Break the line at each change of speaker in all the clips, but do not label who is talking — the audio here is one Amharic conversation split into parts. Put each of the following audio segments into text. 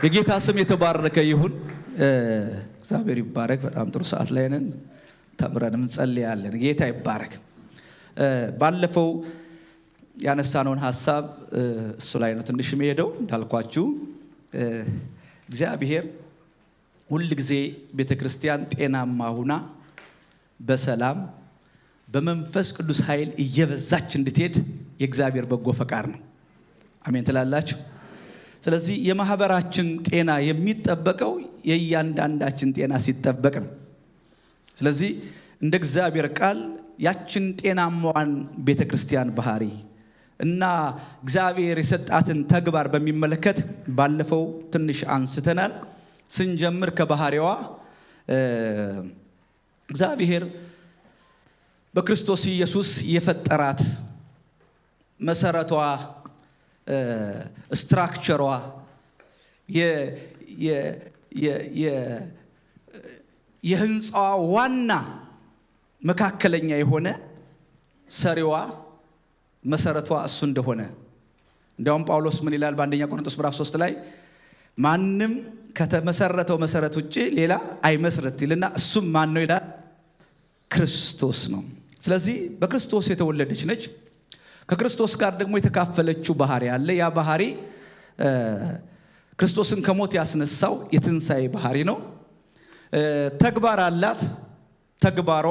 የጌታ ስም የተባረከ ይሁን። እግዚአብሔር ይባረክ። በጣም ጥሩ ሰዓት ላይ ነን። ተምረንም እንጸልያለን። ጌታ ይባረክ። ባለፈው ያነሳነውን ሐሳብ እሱ ላይ ነው ትንሽ የሚሄደው። እንዳልኳችሁ እግዚአብሔር ሁሉ ጊዜ ቤተክርስቲያን ጤናማ ሆና በሰላም በመንፈስ ቅዱስ ኃይል እየበዛች እንድትሄድ የእግዚአብሔር በጎ ፈቃድ ነው። አሜን ትላላችሁ? ስለዚህ የማህበራችን ጤና የሚጠበቀው የእያንዳንዳችን ጤና ሲጠበቅ ነው። ስለዚህ እንደ እግዚአብሔር ቃል ያችን ጤናማዋን ቤተክርስቲያን ባህሪ እና እግዚአብሔር የሰጣትን ተግባር በሚመለከት ባለፈው ትንሽ አንስተናል። ስንጀምር ከባህሪዋ እግዚአብሔር በክርስቶስ ኢየሱስ የፈጠራት መሰረቷ ስትራክቸሯ የህንጻዋ ዋና መካከለኛ የሆነ ሰሪዋ መሰረቷ እሱ እንደሆነ እንዲያውም ጳውሎስ ምን ይላል በአንደኛ ቆሮንቶስ ምዕራፍ 3 ላይ ማንም ከተመሰረተው መሰረት ውጪ ሌላ አይመስረት ይልና እሱም ማን ነው ይላል? ክርስቶስ ነው። ስለዚህ በክርስቶስ የተወለደች ነች። ከክርስቶስ ጋር ደግሞ የተካፈለችው ባህሪ አለ። ያ ባህሪ ክርስቶስን ከሞት ያስነሳው የትንሳኤ ባህሪ ነው። ተግባር አላት። ተግባሯ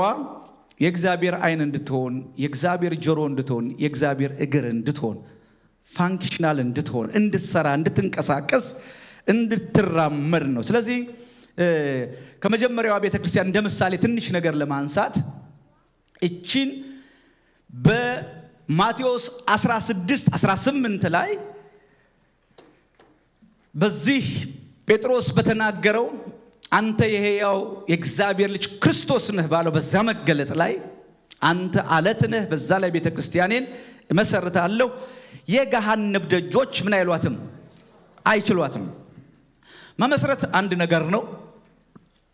የእግዚአብሔር አይን እንድትሆን፣ የእግዚአብሔር ጆሮ እንድትሆን፣ የእግዚአብሔር እግር እንድትሆን፣ ፋንክሽናል እንድትሆን፣ እንድትሰራ፣ እንድትንቀሳቀስ፣ እንድትራመድ ነው። ስለዚህ ከመጀመሪያዋ ቤተክርስቲያን እንደ ምሳሌ ትንሽ ነገር ለማንሳት እቺን በማቴዎስ 16:18 ላይ በዚህ ጴጥሮስ በተናገረው አንተ የሕያው የእግዚአብሔር ልጅ ክርስቶስ ነህ ባለው በዛ መገለጥ ላይ አንተ አለት ነህ፣ በዛ ላይ ቤተክርስቲያኔን እመሰርታለሁ፣ የገሃነም ደጆች ምን አይሏትም? አይችሏትም። መመስረት አንድ ነገር ነው።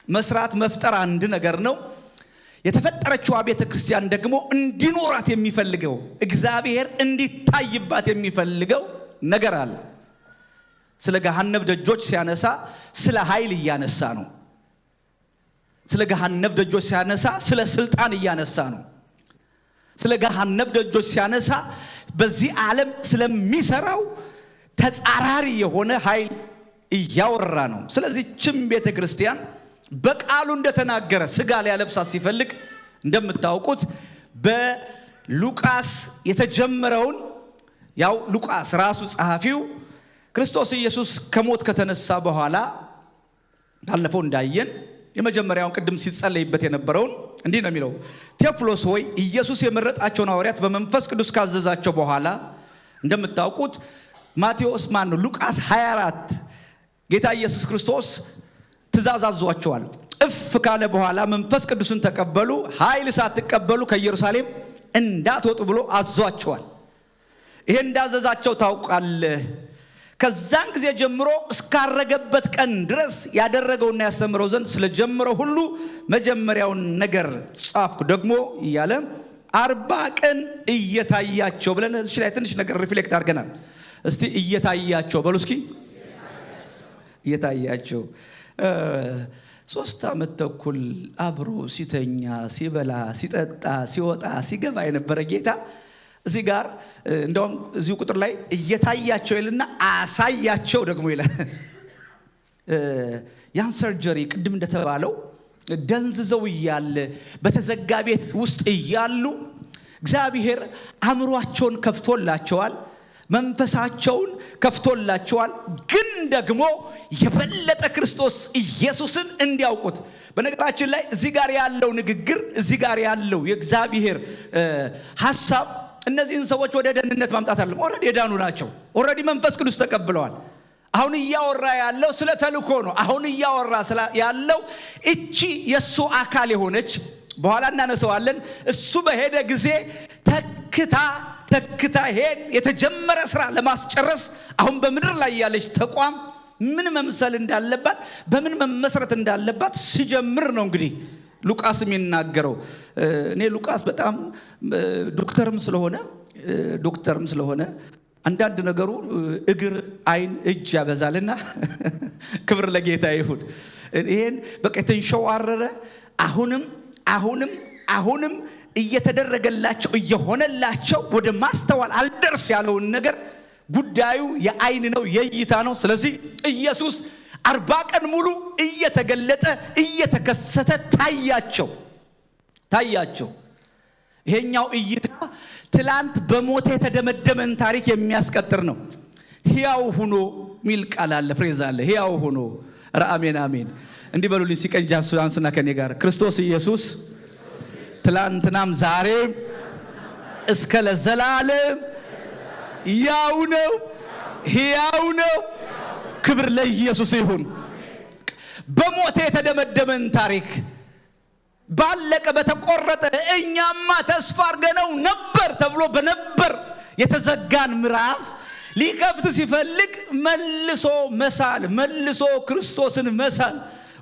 መስራት መፍጠር አንድ ነገር ነው። የተፈጠረችው ቤተክርስቲያን ደግሞ እንዲኖራት የሚፈልገው እግዚአብሔር እንዲታይባት የሚፈልገው ነገር አለ። ስለ ገሃነም ደጆች ሲያነሳ ስለ ኃይል እያነሳ ነው። ስለ ገሃነም ደጆች ሲያነሳ ስለ ስልጣን እያነሳ ነው። ስለ ገሃነም ደጆች ሲያነሳ በዚህ ዓለም ስለሚሰራው ተጻራሪ የሆነ ኃይል እያወራ ነው። ስለዚህ ችም ቤተክርስቲያን በቃሉ እንደተናገረ ስጋ ሊያለብሳት ሲፈልግ እንደምታውቁት በሉቃስ የተጀመረውን ያው ሉቃስ ራሱ ጸሐፊው ክርስቶስ ኢየሱስ ከሞት ከተነሳ በኋላ ባለፈው እንዳየን የመጀመሪያውን ቅድም ሲጸለይበት የነበረውን እንዲህ ነው የሚለው፣ ቴዎፍሎስ ሆይ ኢየሱስ የመረጣቸውን ሐዋርያት በመንፈስ ቅዱስ ካዘዛቸው በኋላ እንደምታውቁት ማቴዎስ ሉቃስ 24 ጌታ ኢየሱስ ክርስቶስ ትእዛዝ አዟቸዋል። እፍ ካለ በኋላ መንፈስ ቅዱስን ተቀበሉ፣ ኃይል ሳትቀበሉ ከኢየሩሳሌም እንዳትወጡ ብሎ አዟቸዋል። ይሄ እንዳዘዛቸው ታውቃለህ። ከዛን ጊዜ ጀምሮ እስካረገበት ቀን ድረስ ያደረገውና ያስተምረው ዘንድ ስለጀመረው ሁሉ መጀመሪያውን ነገር ጻፍኩ። ደግሞ እያለ 40 ቀን እየታያቸው ብለን እዚህ ላይ ትንሽ ነገር ሪፍሌክት አድርገናል። እስቲ እየታያቸው በሉ እስኪ። እየታያቸው 3 ዓመት ተኩል አብሮ ሲተኛ ሲበላ ሲጠጣ ሲወጣ ሲገባ የነበረ ጌታ እዚህ ጋር እንደውም እዚሁ ቁጥር ላይ እየታያቸው ይልና አሳያቸው ደግሞ ይላል። ያን ሰርጀሪ ቅድም እንደተባለው ደንዝዘው እያለ በተዘጋ ቤት ውስጥ እያሉ እግዚአብሔር አእምሯቸውን ከፍቶላቸዋል፣ መንፈሳቸውን ከፍቶላቸዋል። ግን ደግሞ የበለጠ ክርስቶስ ኢየሱስን እንዲያውቁት። በነገራችን ላይ እዚህ ጋር ያለው ንግግር እዚህ ጋር ያለው የእግዚአብሔር ሐሳብ እነዚህን ሰዎች ወደ ደህንነት ማምጣት አይደለም። ኦሬዲ የዳኑ ናቸው። ኦሬዲ መንፈስ ቅዱስ ተቀብለዋል። አሁን እያወራ ያለው ስለ ተልእኮ ነው። አሁን እያወራ ያለው እቺ የሱ አካል የሆነች በኋላ እናነሳዋለን። እሱ በሄደ ጊዜ ተክታ ሄድ የተጀመረ ስራ ለማስጨረስ አሁን በምድር ላይ ያለች ተቋም ምን መምሰል እንዳለባት በምን መመስረት እንዳለባት ሲጀምር ነው እንግዲህ ሉቃስ የሚናገረው። እኔ ሉቃስ በጣም ዶክተርም ስለሆነ አንዳንድ ነገሩ እግር አይን እጅ ያበዛልና ክብር ለጌታ ይሁን። ይሄን በቃ ተንሸዋረረ አሁንም እየተደረገላቸው እየሆነላቸው ወደ ማስተዋል አልደርስ ያለውን ነገር ጉዳዩ የአይን ነው የእይታ ነው። ስለዚህ ኢየሱስ 40 ቀን ሙሉ እየተገለጠ እየተከሰተ ታያቸው። ይሄኛው እይታ ትላንት በሞት የተደመደመን ታሪክ የሚያስቀጥር ነው። ሕያው ሆኖ ሚል ቃል አለ፣ ፍሬዝ አለ። ሕያው ሆኖ አሜን። እንዲህ በሉልኝ ሲቀኝ አንሱና ከኔ ጋር ክርስቶስ ኢየሱስ ትላንትናም ዛሬም እስከ ለዘላለም ያው ነው፣ ሕያው ነው። ክብር ለኢየሱስ ይሁን። በሞት የተደመደመን ታሪክ ባለቀ በተቆረጠ እኛማ ተስፋ አድርገነው ነበር ተብሎ በነበር የተዘጋን ምዕራፍ ሊከፍት ሲፈልግ መልሶ ክርስቶስን መሳል።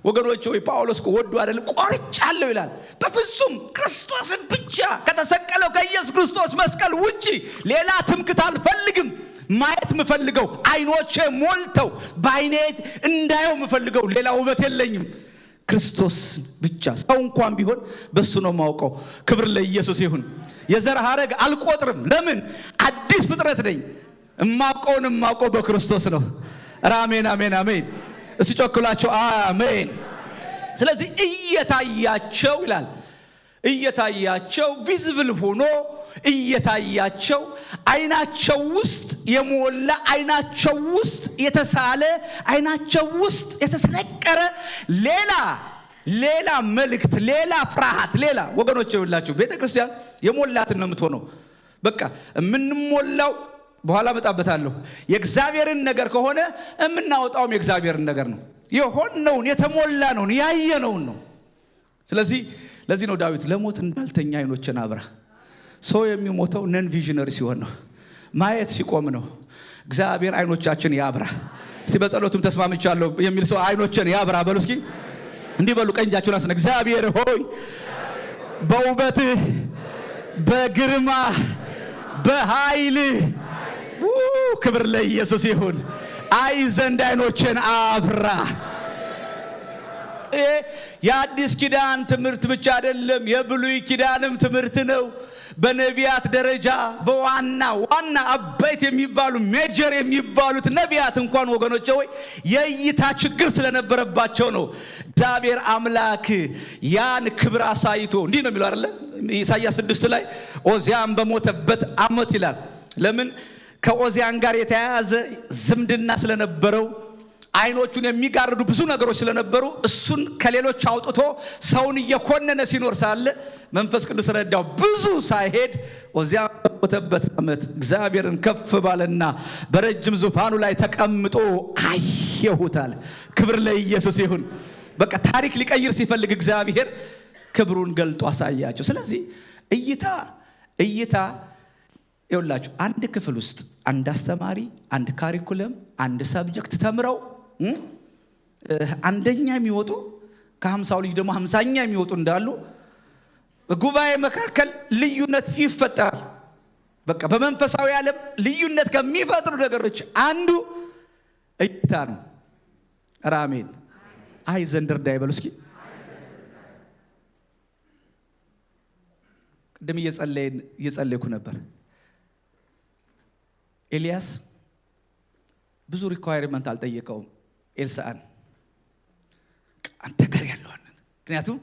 ወገኖች ሆይ ጳውሎስ ወዶ አይደል ቆርጫለሁ ይላል። በፍጹም ክርስቶስን ብቻ ከተሰቀለው ከኢየሱስ ክርስቶስ መስቀል ውጪ ሌላ ትምክህት አልፈልግም። ማየት ምፈልገው አይኖቼ ሞልተው በአይኔ እንዳየው ምፈልገው ሌላ ውበት የለኝም። ክርስቶስ ብቻ ሰው እንኳን ቢሆን በሱ ነው ማውቀው። ክብር ለኢየሱስ ይሁን። የዘር ሐረግ አልቆጥርም። ለምን አዲስ ፍጥረት ነኝ። እማውቀው በክርስቶስ ነው። አሜን። እስቲ ጮክላችሁ አሜን። ስለዚህ እየታያቸው ይላል። እየታያቸው ቪዚብል ሆኖ እየታያቸው አይናቸው ውስጥ የሞላ አይናቸው ውስጥ የተሳለ አይናቸው ውስጥ የተሰነቀረ ሌላ መልእክት ሌላ ፍርሃት ሌላ ወገኖች ይውላችሁ ቤተክርስቲያን የሞላትን ነው የምትሆነው። በቃ የምንሞላው በኋላ መጣበታለሁ የእግዚአብሔርን ነገር ከሆነ የምናወጣውም የእግዚአብሔርን ነገር ነው። የሆነውን የተሞላ ነው ያየነውን ነው። ስለዚህ ለዚህ ነው ዳዊት ለሞት እንዳልተኛ አይኖችን አብራ። ሰው የሚሞተው ነን ቪዥነሪ ሲሆን ነው፣ ማየት ሲቆም ነው። እግዚአብሔር አይኖቻችን ያብራ። እስቲ በጸሎቱም ተስማምቻለሁ የሚል ሰው አይኖችን ያብራ በሉ እስኪ። እንዲህ በሉ ቀኝ እጃችሁን አስነ እግዚአብሔር ሆይ በውበትህ በግርማ በኃይልህ ክብር ለኢየሱስ ይሁን አይ ዘንድ አይኖችን አብራ። የአዲስ ኪዳን ትምህርት ብቻ አይደለም፣ የብሉይ ኪዳንም ትምህርት ነው። በነቢያት ደረጃ በዋና አበይት የሚባሉ ሜጀር የሚባሉት ነቢያት እንኳን ወገኖቼ ሆይ የእይታ ችግር ስለነበረባቸው ነው እግዚአብሔር አምላክ ያን ክብር አሳይቶ እንዲህ ነው የሚለው አይደለ? ኢሳይያስ 6 ላይ ኦዚያን በሞተበት ዓመት ይላል። ለምን ከኦዚያን ጋር የተያያዘ ዝምድና ስለነበረው አይኖቹን የሚጋርዱ ብዙ ነገሮች ስለነበሩ እሱን ከሌሎች አውጥቶ ሰውን እየኮነነ ሲኖር ሳለ መንፈስ ቅዱስ ረዳው። ብዙ ሳይሄድ ኦዚያን በሞተበት ዓመት እግዚአብሔርን ከፍ ባለና በረጅም ዙፋኑ ላይ ተቀምጦ አየሁታል። ክብር ለኢየሱስ ይሁን። በቃ ታሪክ ሊቀይር ሲፈልግ እግዚአብሔር ክብሩን ገልጦ አሳያቸው። ስለዚህ እይታ ይኸውላችሁ አንድ ክፍል ውስጥ አንድ አስተማሪ አንድ ካሪኩለም አንድ ሰብጀክት ተምረው አንደኛ የሚወጡ ከ50 ልጅ ደግሞ 50ኛ የሚወጡ እንዳሉ በጉባኤ መካከል ልዩነት ይፈጠራል። በቃ በመንፈሳዊ ዓለም ልዩነት ከሚፈጥሩ ነገሮች አንዱ እይታ ነው። አሜን። አይ ዘንድር ዳይበሉ እስኪ ቅድም እየጸለይኩ ነበር። ኤልያስ ብዙ ሪኳየርመንት አልጠየቀውም ኤልሳዕን አንተ ጋር ያለው። ምክንያቱም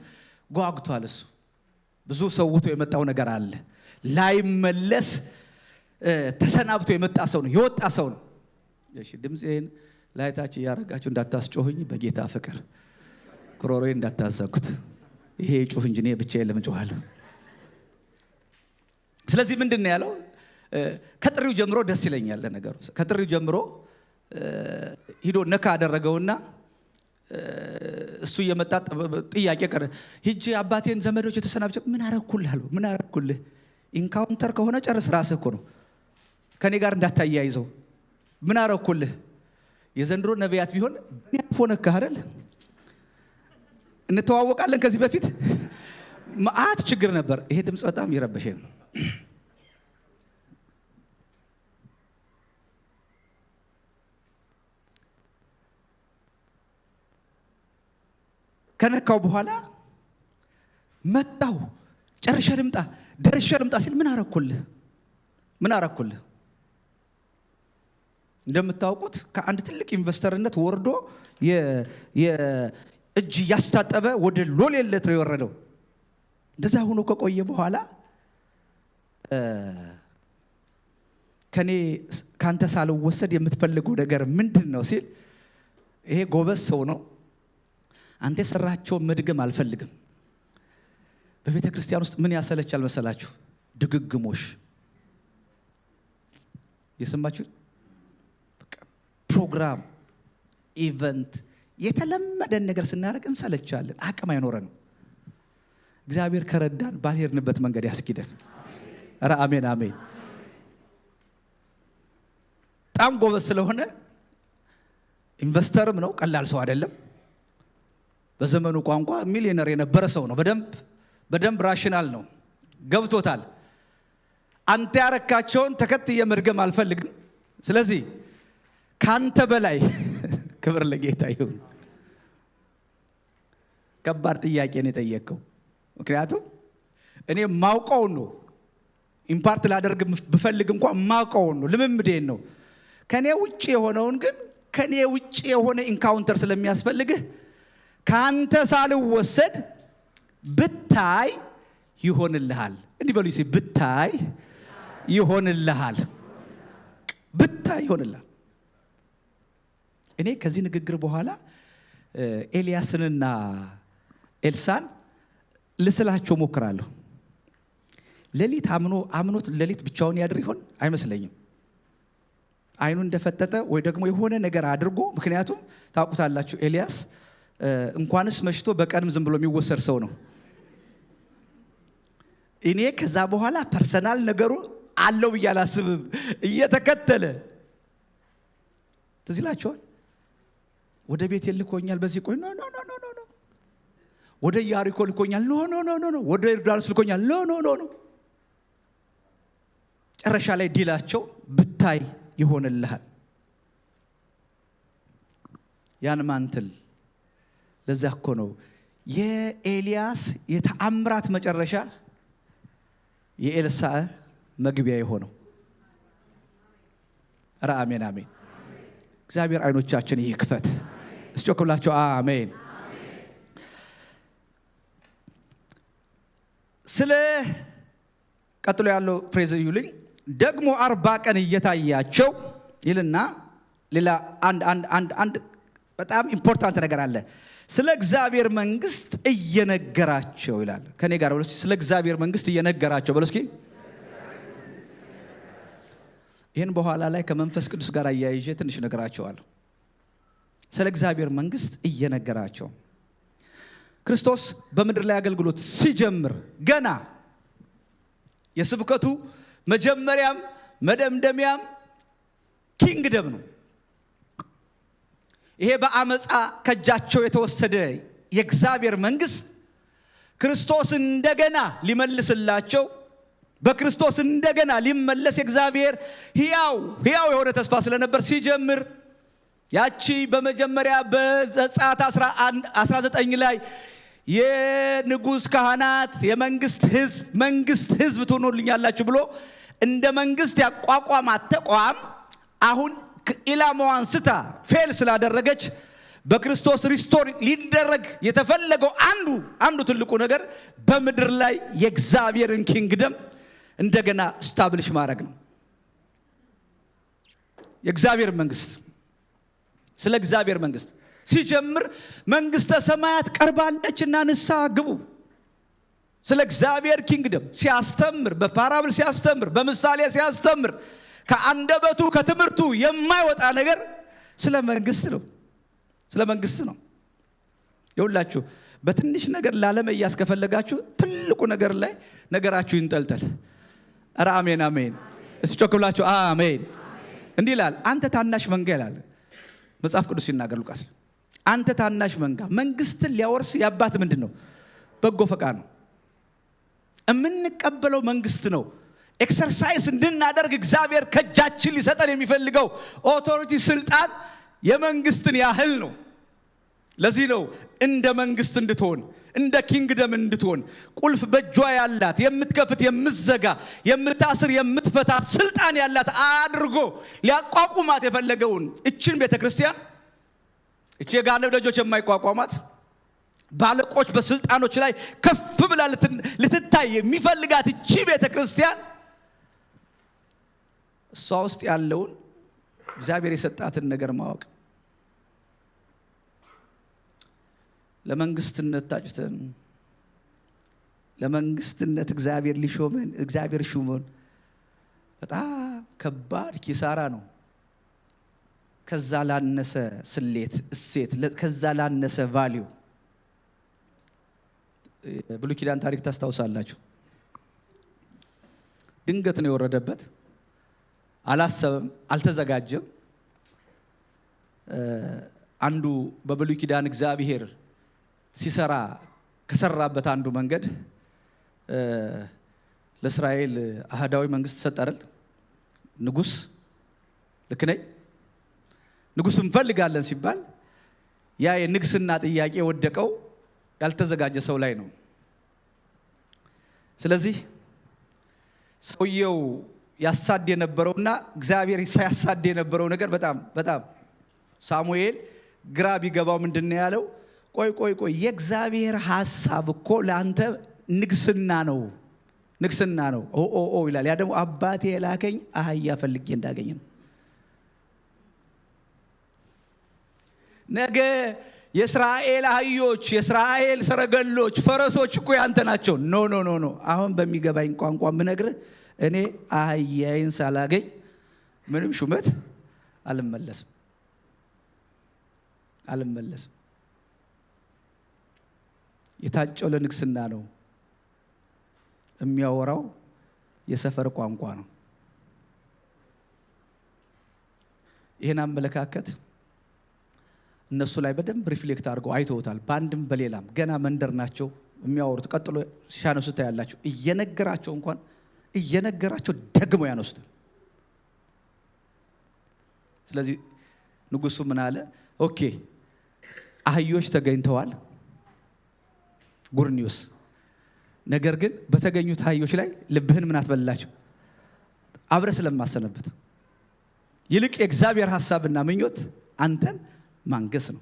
ጓጉቷል። እሱ ብዙ ሰውቶ የመጣው ነገር አለ። ላይመለስ ተሰናብቶ የመጣ ሰው ነው፣ የወጣ ሰው ነው። እሺ ድምጼን ላይታች ያረጋችሁ እንዳታስጮሁኝ በጌታ ፍቅር ክሮሮዬ እንዳታዘጉት። ይሄ ጩህ እንጂ እኔ ብቻዬን ለምን ጮሃለሁ? ስለዚህ ምንድነው ያለው? ከጥሪው ጀምሮ ደስ ይለኛል ለነገሩ። ከጥሪው ጀምሮ ሂዶ ነካ አደረገውና እሱ የመጣ ጥያቄ ቀረ። ሂጂ አባቴን ዘመዶች የተሰናብቸው ምን አረኩልህ? ኢንካውንተር ከሆነ ጨርስ፣ ራስህ እኮ ነው። ከኔ ጋር እንዳታያይዘው። ምን አረኩልህ? የዘንድሮ ነቢያት ቢሆን ያፎ ነካ አይደል? እንተዋወቃለን። ከዚህ በፊት ማአት ችግር ነበር። ይሄ ድምጽ በጣም ይረበሸኝ ነው። ከነካው በኋላ መጣው ጨርሼ ልምጣ ሲል ምን አረኩልህ? እንደምታውቁት ከአንድ ትልቅ ኢንቨስተርነት ወርዶ የእጅ ያስታጠበ ወደ ሎሌለት ነው የወረደው። እንደዛ ሆኖ ከቆየ በኋላ ካንተ ሳልወሰድ የምትፈልገው ነገር ምንድነው ሲል ይሄ ጎበዝ ሰው ነው። አንተ የሰራቸውን መድገም አልፈልግም። በቤተ ክርስቲያን ውስጥ ምን ያሰለቻል መሰላችሁ? ድግግሞሽ። የሰማችሁ ፕሮግራም፣ ኢቨንት፣ የተለመደ ነገር ስናደርግ እንሰለቻለን፣ አቅም አይኖረንም። እግዚአብሔር ከረዳን ባልሄድንበት መንገድ ያስኪደን። ኧረ አሜን አሜን። በጣም ጎበዝ ስለሆነ ኢንቨስተርም ነው፣ ቀላል ሰው አይደለም። በዘመኑ ቋንቋ ሚሊዮነር የነበረ ሰው ነው። በደንብ ራሽናል ነው፣ ገብቶታል። አንተ ያረካቸውን ተከትዬ መድገም አልፈልግም። ስለዚህ ካንተ በላይ ክብር ለጌታ ይሁን። ከባድ ጥያቄ ነው የጠየቀው። ምክንያቱም እኔ ማውቀው ነው ኢምፓርት ላደርግ ብፈልግ እንኳን ማውቀው ነው፣ ልምምዴን ነው። ከኔ ውጪ የሆነውን ግን ከኔ ውጪ የሆነ ኢንካውንተር ስለሚያስፈልግህ ካንተ ሳልወሰድ ብታይ ይሆንልሃል። እንዲህ በሉ ይሲ ብታይ ይሆንልሃል። እኔ ከዚህ ንግግር በኋላ ኤልያስንና ኤልሳን ልስላቸው ሞክራለሁ። ሌሊት አምኖት ሌሊት ብቻውን ያድር ይሆን አይመስለኝም። አይኑ እንደፈጠጠ ወይ ደግሞ የሆነ ነገር አድርጎ፣ ምክንያቱም ታውቁታላችሁ ኤልያስ እንኳንስ መሽቶ በቀንም ዝም ብሎ የሚወሰድ ሰው ነው። እኔ ከዛ በኋላ ፐርሰናል ነገሩ አለው ብዬ አላስብም። እየተከተለ ትዝ ይላችኋል። ወደ ቤት ልኮኛል፣ በዚህ ቆይ ኖ ወደ ኢያሪኮ ልኮኛል፣ ኖ ወደ ዮርዳኖስ ልኮኛል፣ ኖ ጨረሻ ላይ ዲላቸው ብታይ ይሆንልሃል። ያን ማንትል ለዛ እኮ ነው የኤልያስ የተአምራት መጨረሻ የኤልሳ መግቢያ የሆነው። ኧረ አሜን አሜን። እግዚአብሔር አይኖቻችን ይክፈት። እስጮክላችሁ አሜን። ስለ ቀጥሎ ያለው ፍሬዝ ይሉኝ ደግሞ 40 ቀን እየታያቸው ይልና ሌላ አንድ በጣም ኢምፖርታንት ነገር አለ። ስለ እግዚአብሔር መንግስት እየነገራቸው ይላል። ከኔ ጋር ብለስ ስለ እግዚአብሔር መንግስት እየነገራቸው ብለስ እስኪ ይሄን በኋላ ላይ ከመንፈስ ቅዱስ ጋር አያይዤ ትንሽ ነገራቸዋለሁ። ስለ እግዚአብሔር መንግስት እየነገራቸው ክርስቶስ በምድር ላይ አገልግሎት ሲጀምር ገና የስብከቱ መጀመሪያም መደምደሚያም ኪንግደም ነው። ይሄ በአመፃ ከጃቸው የተወሰደ የእግዚአብሔር መንግስት ክርስቶስ እንደገና ሊመልስላቸው፣ በክርስቶስ እንደገና ሊመለስ የእግዚአብሔር ሕያው የሆነ ተስፋ ስለነበር ሲጀምር ያቺ በመጀመሪያ በዘጸአት 19 ላይ የንጉስ ካህናት የመንግስት ህዝብ ትሆኑልኛላችሁ ብሎ እንደ መንግስት ያቋቋማት ተቋም አሁን ኢላማዋን ስታ ፌል ስላደረገች በክርስቶስ ሪስቶር ሊደረግ የተፈለገው አንዱ ትልቁ ነገር በምድር ላይ የእግዚአብሔርን ኪንግደም እንደገና ስታብሊሽ ማድረግ ነው። የእግዚአብሔር መንግስት ስለ እግዚአብሔር መንግስት ሲጀምር መንግስተ ሰማያት ቀርባለችና ንስሐ ግቡ። ስለ እግዚአብሔር ኪንግደም ሲያስተምር፣ በፓራብል ሲያስተምር፣ በምሳሌ ሲያስተምር ከአንደበቱ ከትምህርቱ የማይወጣ ነገር ስለ መንግስት ነው። ይኸውላችሁ በትንሽ ነገር ላለመያዝ ከፈለጋችሁ ትልቁ ነገር ላይ ነገራችሁ ይንጠልጠል። ኧረ አሜን አሜን። እስቲ ጮክ ብላችሁ አሜን። እንዲህ ይላል፣ አንተ ታናሽ መንጋ ይላል መጽሐፍ ቅዱስ ሲናገር ሉቃስ። አንተ ታናሽ መንጋ መንግስትን ሊያወርስ ያባት ምንድነው? በጎ ፈቃድ ነው። እምንቀበለው መንግስት ነው። ኤክሰርሳይዝ እንድናደርግ እግዚአብሔር ከጃችን ሊሰጠን የሚፈልገው ኦቶሪቲ፣ ስልጣን የመንግስትን ያህል ነው። ለዚህ ነው እንደ መንግስት እንድትሆን እንደ ኪንግደም እንድትሆን ቁልፍ በእጇ ያላት የምትከፍት የምትዘጋ የምታስር የምትፈታ ስልጣን ያላት አድርጎ ሊያቋቁማት የፈለገውን እቺን ቤተክርስቲያን እቺ የጋነብ ልጆች የማይቋቋማት ባለቆች በስልጣኖች ላይ ከፍ ብላ ልትታይ የሚፈልጋት እቺ ቤተክርስቲያን እሷ ውስጥ ያለውን እግዚአብሔር የሰጣትን ነገር ማወቅ ለመንግስትነት ታጭተን ለመንግስትነት እግዚአብሔር ሊሾመን እግዚአብሔር ሹመን በጣም ከባድ ኪሳራ ነው። ከዛ ላነሰ ስሌት እሴት ከዛ ላነሰ ቫልዩ ብሉይ ኪዳን ታሪክ ታስታውሳላችሁ። ድንገት ነው የወረደበት። አላሰበም፣ አልተዘጋጀም። አንዱ በብሉይ ኪዳን እግዚአብሔር ሲሰራ ከሰራበት አንዱ መንገድ ለእስራኤል አህዳዊ መንግስት ሰጠረል ንጉስ ልክ ነኝ ንጉስ እንፈልጋለን ሲባል ያ የንግስና ጥያቄ ወደቀው ያልተዘጋጀ ሰው ላይ ነው። ስለዚህ ሰውየው ያሳድ የነበረውና እግዚአብሔር ያሳድ የነበረው ነገር በጣም ሳሙኤል ግራ ቢገባው ምንድነው ያለው? ቆይ የእግዚአብሔር ሐሳብ እኮ ለአንተ ንግስና ነው ይላል። ያ ደግሞ አባቴ የላከኝ አህያ ፈልጌ እንዳገኝ ነው። ነገ የእስራኤል አህዮች የእስራኤል ሰረገሎች ፈረሶች እኮ ያንተ ናቸው። ኖ አሁን በሚገባኝ ቋንቋ ምነግርህ እኔ አህያዬን ሳላገኝ ምንም ሹመት አልመለስም። የታጨው ለንግስና ነው። የሚያወራው የሰፈር ቋንቋ ነው። ይሄን አመለካከት እነሱ ላይ በደንብ ሪፍሌክት አድርገው አይተውታል። ባንድም በሌላም ገና መንደር ናቸው የሚያወሩት። ቀጥሎ ሲያነሱት ያላችሁ እየነገራቸው ደግሞ ያነሱታል። ስለዚህ ንጉሱ ምን አለ? ኦኬ አህዮች ተገኝተዋል ጉርኒዮስ፣ ነገር ግን በተገኙት አህዮች ላይ ልብህን ምን አትበላቸው አብረ ስለማሰነበት ይልቅ የእግዚአብሔር ሐሳብና ምኞት አንተን ማንገስ ነው።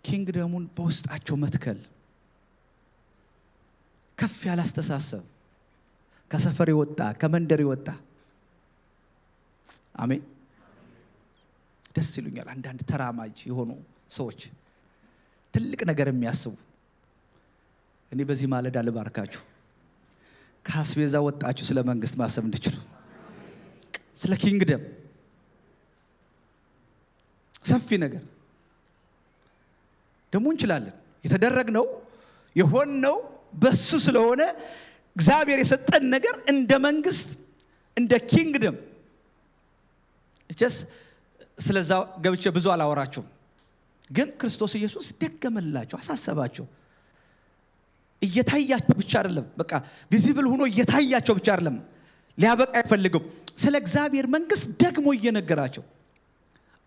ኪንግደሙን በውስጣቸው መትከል፣ ከፍ ያለ አስተሳሰብ፣ ከሰፈር ይወጣ ከመንደር ይወጣ። አሜን። ደስ ይሉኛል አንዳንድ ተራማጅ የሆኑ ሰዎች ትልቅ ነገር የሚያስቡ። እኔ በዚህ ማለዳ ልባርካችሁ። ከአስቤዛ ወጣችሁ ስለ መንግስት ማሰብ እንድትችሉ፣ ስለ ኪንግደም ሰፊ ነገር ደግሞ እንችላለን። የተደረግነው የሆነው በሱ ስለሆነ እግዚአብሔር የሰጠን ነገር እንደ መንግስት እንደ ኪንግደም ስለዛ ገብቼ ብዙ አላወራችሁም። ግን ክርስቶስ ኢየሱስ ደገመላቸው፣ አሳሰባቸው። እየታያቸው ብቻ አይደለም፣ በቃ ቪዚብል ሆኖ እየታያቸው ብቻ አይደለም ሊያበቃ አይፈልግም። ስለ እግዚአብሔር መንግስት ደግሞ እየነገራቸው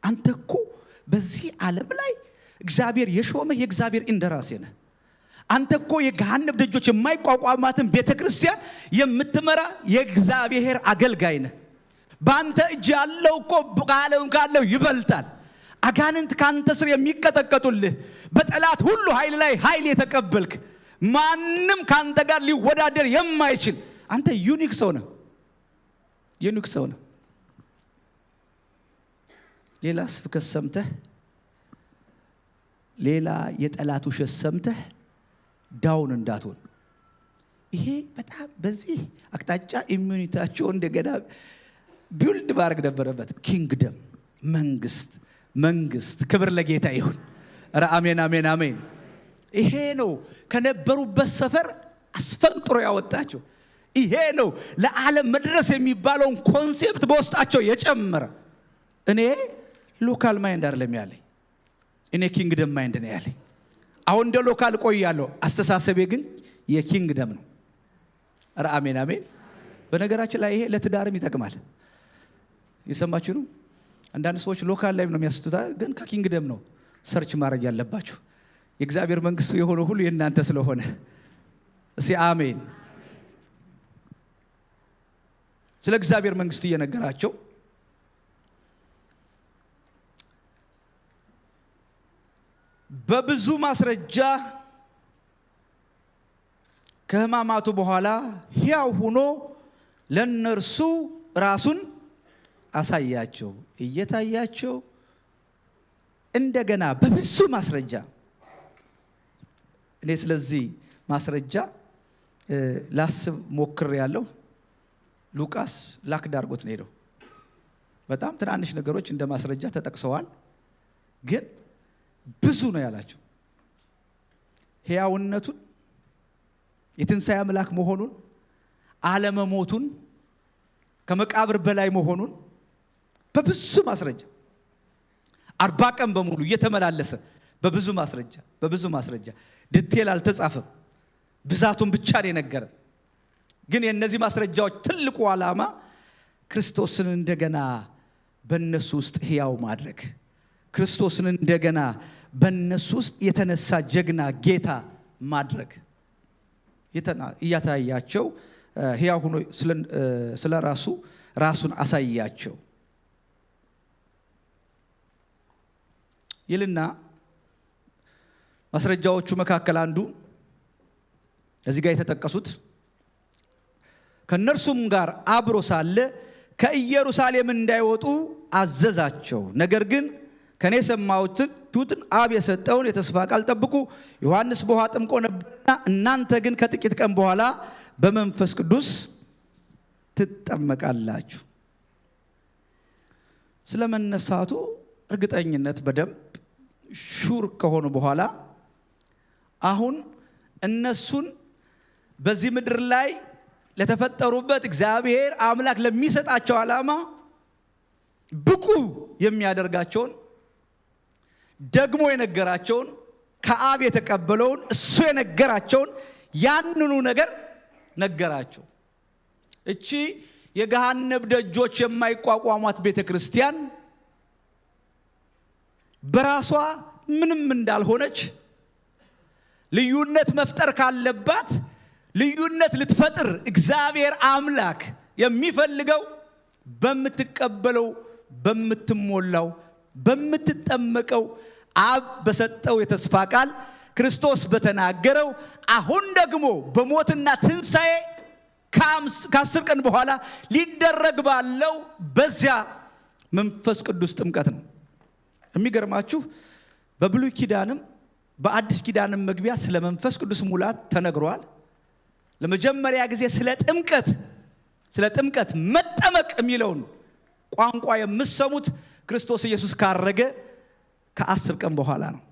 አንተ እኮ በዚህ ዓለም ላይ እግዚአብሔር የሾመህ የእግዚአብሔር እንደራሴ ነህ። አንተ እኮ የገሃነም ደጆች የማይቋቋማትን ቤተክርስቲያን የምትመራ የእግዚአብሔር አገልጋይ ነህ። ባንተ እጅ ያለው እኮ ካለው ይበልጣል። አጋንንት ካንተ ስር የሚቀጠቀጡልህ በጠላት ሁሉ ኃይል ላይ ኃይል የተቀበልክ ማንንም ካንተ ጋር ሊወዳደር የማይችል አንተ ዩኒክ ሰው ነህ። ሌላ ስብከት ሰምተህ ሌላ የጠላት ውሸት ሰምተህ ዳውን እንዳትሆን። ይሄ በጣም በዚህ አቅጣጫ ኢሚዩኒቲያቸው እንደገና ቢልድ ማድረግ ነበረበት። ኪንግደም መንግስት ክብር ለጌታ ይሁን። ኧረ አሜን። ይሄ ነው ከነበሩበት ሰፈር አስፈንጥሮ ያወጣቸው። ይሄ ነው ለዓለም መድረስ የሚባለውን ኮንሴፕት በውስጣቸው የጨመረ። እኔ ሎካል ማይንድ አይደለም ያለኝ፣ እኔ ኪንግደም ማይንድ ነው ያለኝ። አሁን እንደ ሎካል ቆያለሁ፣ አስተሳሰቤ ግን የኪንግደም ነው። ኧረ አሜን። በነገራችን ላይ ይሄ ለትዳርም ይጠቅማል። የሰማችሁ ነው። አንዳንድ ሰዎች ሎካል ላይ ነው የሚያስቱታ፣ ግን ከኪንግደም ነው ሰርች ማድረግ ያለባችሁ። የእግዚአብሔር መንግስቱ የሆነ ሁሉ የእናንተ ስለሆነ እስቲ አሜን። ስለ እግዚአብሔር መንግስት እየነገራቸው በብዙ ማስረጃ ከሕማማቱ በኋላ ሕያው ሆኖ ለነርሱ ራሱን አሳያቸው። እየታያቸው እንደገና በብዙ ማስረጃ። እኔ ስለዚህ ማስረጃ ላስብ ሞክር ያለው ሉቃስ ላክ ዳርጎት ነው ሄደው። በጣም ትናንሽ ነገሮች እንደ ማስረጃ ተጠቅሰዋል፣ ግን ብዙ ነው ያላቸው። ሕያውነቱን፣ የትንሣኤ አምላክ መሆኑን፣ አለመሞቱን፣ ከመቃብር በላይ መሆኑን በብዙ ማስረጃ 40 ቀን በሙሉ እየተመላለሰ በብዙ ማስረጃ ዲቴል አልተጻፈም። ብዛቱን ብቻ ነው የነገረን። ግን የነዚህ ማስረጃዎች ትልቁ ዓላማ ክርስቶስን እንደገና በእነሱ ውስጥ ሕያው ማድረግ፣ ክርስቶስን እንደገና በእነሱ ውስጥ የተነሳ ጀግና ጌታ ማድረግ። እያታያቸው ሕያው ሆኖ ስለ ራሱን አሳያቸው ይልና ማስረጃዎቹ መካከል አንዱ እዚህ ጋር የተጠቀሱት ከነርሱም ጋር አብሮ ሳለ ከኢየሩሳሌም እንዳይወጡ አዘዛቸው። ነገር ግን ከኔ ሰማሁትን አብ የሰጠውን የተስፋ ቃል ጠብቁ። ዮሐንስ በውሃ ጠምቆ ነበርና እናንተ ግን ከጥቂት ቀን በኋላ በመንፈስ ቅዱስ ትጠመቃላችሁ። ስለመነሳቱ እርግጠኝነት በደንብ ሹር ከሆኑ በኋላ አሁን እነሱን በዚህ ምድር ላይ ለተፈጠሩበት እግዚአብሔር አምላክ ለሚሰጣቸው ዓላማ ብቁ የሚያደርጋቸውን ደግሞ የነገራቸውን ከአብ የተቀበለውን እሱ የነገራቸውን ያንኑ ነገር ነገራቸው። እቺ የገሃነም ደጆች የማይቋቋሟት ቤተክርስቲያን በራሷ ምንም እንዳልሆነች፣ ልዩነት መፍጠር ካለባት ልዩነት ልትፈጥር እግዚአብሔር አምላክ የሚፈልገው በምትቀበለው፣ በምትሞላው፣ በምትጠመቀው አብ በሰጠው የተስፋ ቃል ክርስቶስ በተናገረው አሁን ደግሞ በሞትና ትንሣኤ ከ10 ቀን በኋላ ሊደረግ ባለው በዚያ መንፈስ ቅዱስ ጥምቀት ነው። የሚገርማችሁ በብሉይ ኪዳንም በአዲስ ኪዳንም መግቢያ ስለ መንፈስ ቅዱስ ሙላት ተነግሯል። ለመጀመሪያ ጊዜ ስለ ጥምቀት መጠመቅ የሚለውን ቋንቋ የምትሰሙት ክርስቶስ ኢየሱስ ካረገ ከ10 ቀን በኋላ ነው።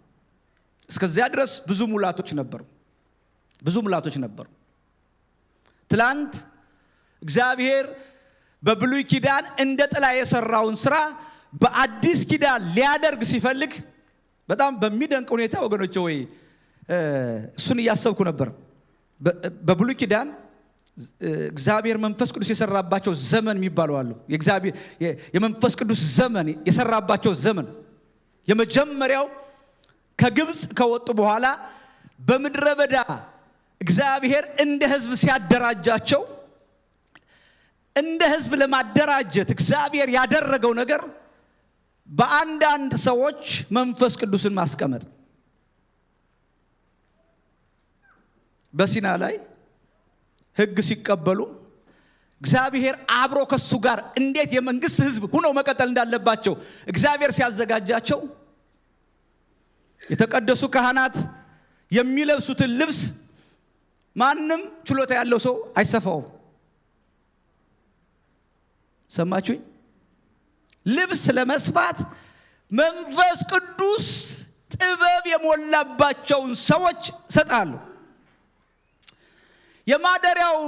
እስከዚያ ድረስ ብዙ ሙላቶች ነበሩ። ትላንት እግዚአብሔር በብሉይ ኪዳን እንደ ጥላ የሰራውን ስራ በአዲስ ኪዳን ሊያደርግ ሲፈልግ በጣም በሚደንቅ ሁኔታ ወገኖቼ ወይ እሱን እያሰብኩ ነበር። በብሉይ ኪዳን እግዚአብሔር መንፈስ ቅዱስ የሰራባቸው ዘመን የሚባሉ አሉ። የእግዚአብሔር የመንፈስ ቅዱስ ዘመን የሰራባቸው ዘመን የመጀመሪያው ከግብጽ ከወጡ በኋላ በምድረ በዳ እግዚአብሔር እንደ ሕዝብ ሲያደራጃቸው፣ እንደ ሕዝብ ለማደራጀት እግዚአብሔር ያደረገው ነገር በአንዳንድ ሰዎች መንፈስ ቅዱስን ማስቀመጥ። በሲና ላይ ሕግ ሲቀበሉ እግዚአብሔር አብሮ ከሱ ጋር እንዴት የመንግስት ሕዝብ ሆነው መቀጠል እንዳለባቸው እግዚአብሔር ሲያዘጋጃቸው የተቀደሱ ካህናት የሚለብሱትን ልብስ ማንም ችሎታ ያለው ሰው አይሰፋውም። ሰማችሁኝ? ልብስ ለመስፋት መንፈስ ቅዱስ ጥበብ የሞላባቸውን ሰዎች ሰጣሉ። የማደሪያው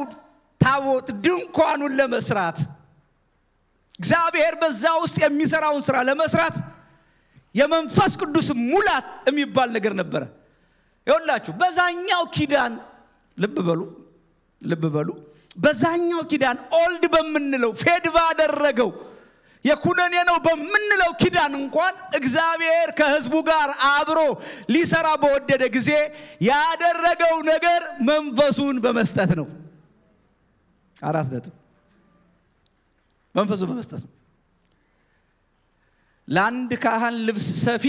ታቦት ድንኳኑን ለመስራት እግዚአብሔር በዛ ውስጥ የሚሰራውን ስራ ለመስራት የመንፈስ ቅዱስ ሙላት የሚባል ነገር ነበረ። ይኸውላችሁ በዛኛው ኪዳን ልብ በሉ በዛኛው ኪዳን ኦልድ በምንለው ፌድ ባደረገው የኩነኔ ነው በምንለው ኪዳን እንኳን እግዚአብሔር ከሕዝቡ ጋር አብሮ ሊሰራ በወደደ ጊዜ ያደረገው ነገር መንፈሱን በመስጠት ነው። አራት ነጥብ። መንፈሱን በመስጠት ነው። ለአንድ ካህን ልብስ ሰፊ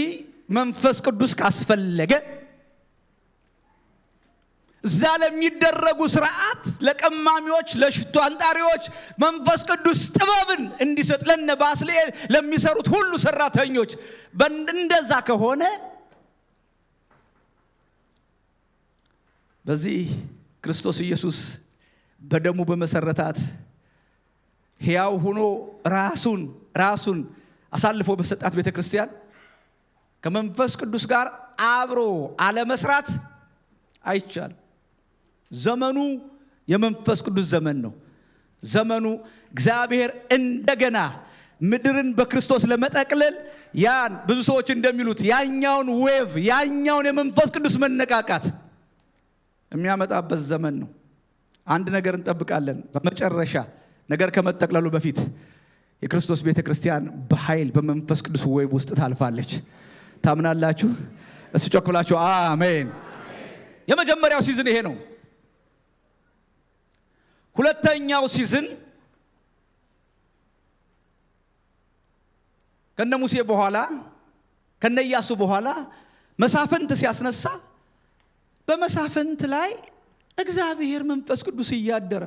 መንፈስ ቅዱስ ካስፈለገ እዛ ለሚደረጉ ስርዓት ለቀማሚዎች ለሽቶ አንጣሪዎች መንፈስ ቅዱስ ጥበብን እንዲሰጥ ለነባስልኤል ለሚሰሩት ሁሉ ሰራተኞች እንደዛ ከሆነ በዚህ ክርስቶስ ኢየሱስ በደሙ በመሰረታት ሕያው ሆኖ ራሱን አሳልፎ በሰጣት ቤተክርስቲያን ከመንፈስ ቅዱስ ጋር አብሮ አለመስራት አይቻልም። ዘመኑ የመንፈስ ቅዱስ ዘመን ነው። ዘመኑ እግዚአብሔር እንደገና ምድርን በክርስቶስ ለመጠቅለል ያን ብዙ ሰዎች እንደሚሉት ያኛውን ዌቭ ያኛውን የመንፈስ ቅዱስ መነቃቃት የሚያመጣበት ዘመን ነው። አንድ ነገር እንጠብቃለን። በመጨረሻ ነገር ከመጠቅለሉ በፊት የክርስቶስ ቤተክርስቲያን በኃይል በመንፈስ ቅዱስ ዌቭ ውስጥ ታልፋለች። ታምናላችሁ? እስቲ ጮክ ብላችሁ አሜን። የመጀመሪያው ሲዝን ይሄ ነው። ሁለተኛው ሲዝን ከነ ሙሴ በኋላ ከነ ኢያሱ በኋላ መሳፍንት ሲያስነሳ በመሳፍንት ላይ እግዚአብሔር መንፈስ ቅዱስ እያደረ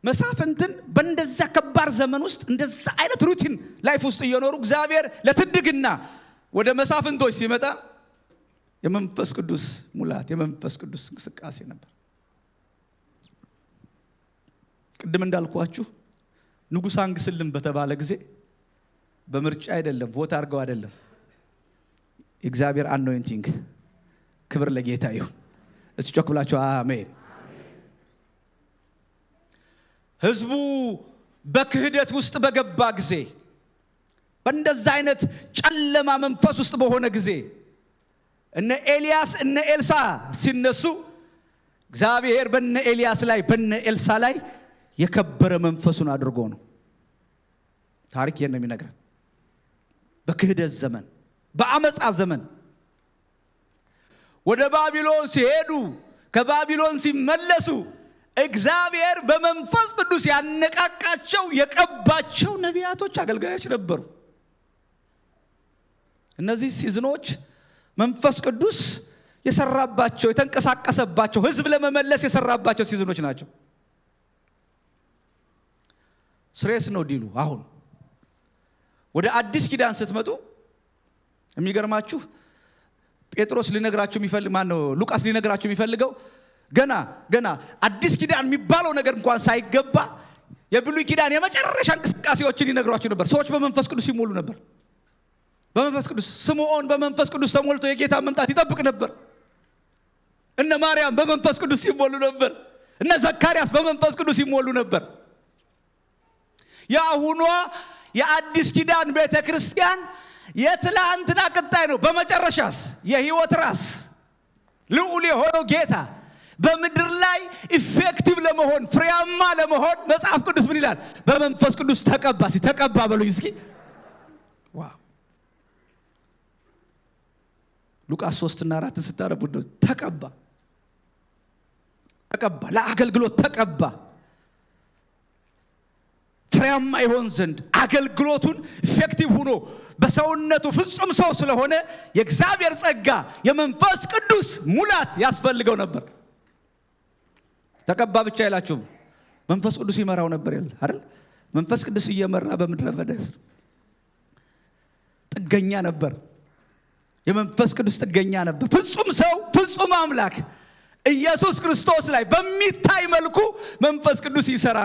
መሳፍንትን በእንደዛ ከባድ ዘመን ውስጥ እንደዛ አይነት ሩቲን ላይፍ ውስጥ እየኖሩ እግዚአብሔር ለትድግና ወደ መሳፍንቶች ሲመጣ የመንፈስ ቅዱስ ሙላት የመንፈስ ቅዱስ እንቅስቃሴ ነበር። ቅድም እንዳልኳችሁ ንጉሥ አንግስልን በተባለ ጊዜ በምርጫ አይደለም፣ ቮት አድርገው አይደለም። እግዚአብሔር አኖይንቲንግ። ክብር ለጌታ ይሁን። እስቲ ጮክ ብላችሁ አሜን። ሕዝቡ በክህደት ውስጥ በገባ ጊዜ በእንደዛ አይነት ጨለማ መንፈስ ውስጥ በሆነ ጊዜ እነ ኤልያስ እነ ኤልሳ ሲነሱ እግዚአብሔር በእነ ኤልያስ ላይ በእነ ኤልሳ ላይ የከበረ መንፈሱን አድርጎ ነው። ታሪክ ይሄን ነው የሚነግረን። በክህደት ዘመን በአመጻ ዘመን ወደ ባቢሎን ሲሄዱ ከባቢሎን ሲመለሱ እግዚአብሔር በመንፈስ ቅዱስ ያነቃቃቸው የቀባቸው ነቢያቶች አገልጋዮች ነበሩ። እነዚህ ሲዝኖች መንፈስ ቅዱስ የሰራባቸው የተንቀሳቀሰባቸው ሕዝብ ለመመለስ የሰራባቸው ሲዝኖች ናቸው። ስሬስ ነው ዲሉ። አሁን ወደ አዲስ ኪዳን ስትመጡ የሚገርማችሁ ጴጥሮስ ሊነግራችሁ የሚፈልግ ማነው ሉቃስ ሊነግራችሁ የሚፈልገው ገና አዲስ ኪዳን የሚባለው ነገር እንኳን ሳይገባ የብሉይ ኪዳን የመጨረሻ እንቅስቃሴዎችን ይነግሯችሁ ነበር። ሰዎች በመንፈስ ቅዱስ ይሞሉ ነበር። በመንፈስ ቅዱስ ስምዖን በመንፈስ ቅዱስ ተሞልቶ የጌታ መምጣት ይጠብቅ ነበር። እነ ማርያም በመንፈስ ቅዱስ ይሞሉ ነበር። እነ ዘካርያስ በመንፈስ ቅዱስ ይሞሉ ነበር። ያሁኗ የአዲስ ኪዳን ቤተክርስቲያን የትላንትና ቀጣይ ነው። በመጨረሻስ የሕይወት ራስ ልዑል የሆነው ጌታ በምድር ላይ ኢፌክቲቭ ለመሆን ፍሬያማ ለመሆን መጽሐፍ ቅዱስ ምን ይላል? በመንፈስ ቅዱስ ተቀባ። ተቀባ በሉኝ እስኪ። ዋው! ሉቃስ 3 እና 4 ስታረቡ ተቀባ ለአገልግሎት ተቀባ። ፍሬያማ ይሆን ዘንድ አገልግሎቱን ኢፌክቲቭ ሆኖ በሰውነቱ ፍጹም ሰው ስለሆነ የእግዚአብሔር ጸጋ የመንፈስ ቅዱስ ሙላት ያስፈልገው ነበር። ተቀባ ብቻ አይላችሁም፣ መንፈስ ቅዱስ ይመራው ነበር አይደል? መንፈስ ቅዱስ እየመራ በምድረ በዳ ጥገኛ ነበር። የመንፈስ ቅዱስ ጥገኛ ነበር። ፍጹም ሰው ፍጹም አምላክ ኢየሱስ ክርስቶስ ላይ በሚታይ መልኩ መንፈስ ቅዱስ ይሰራ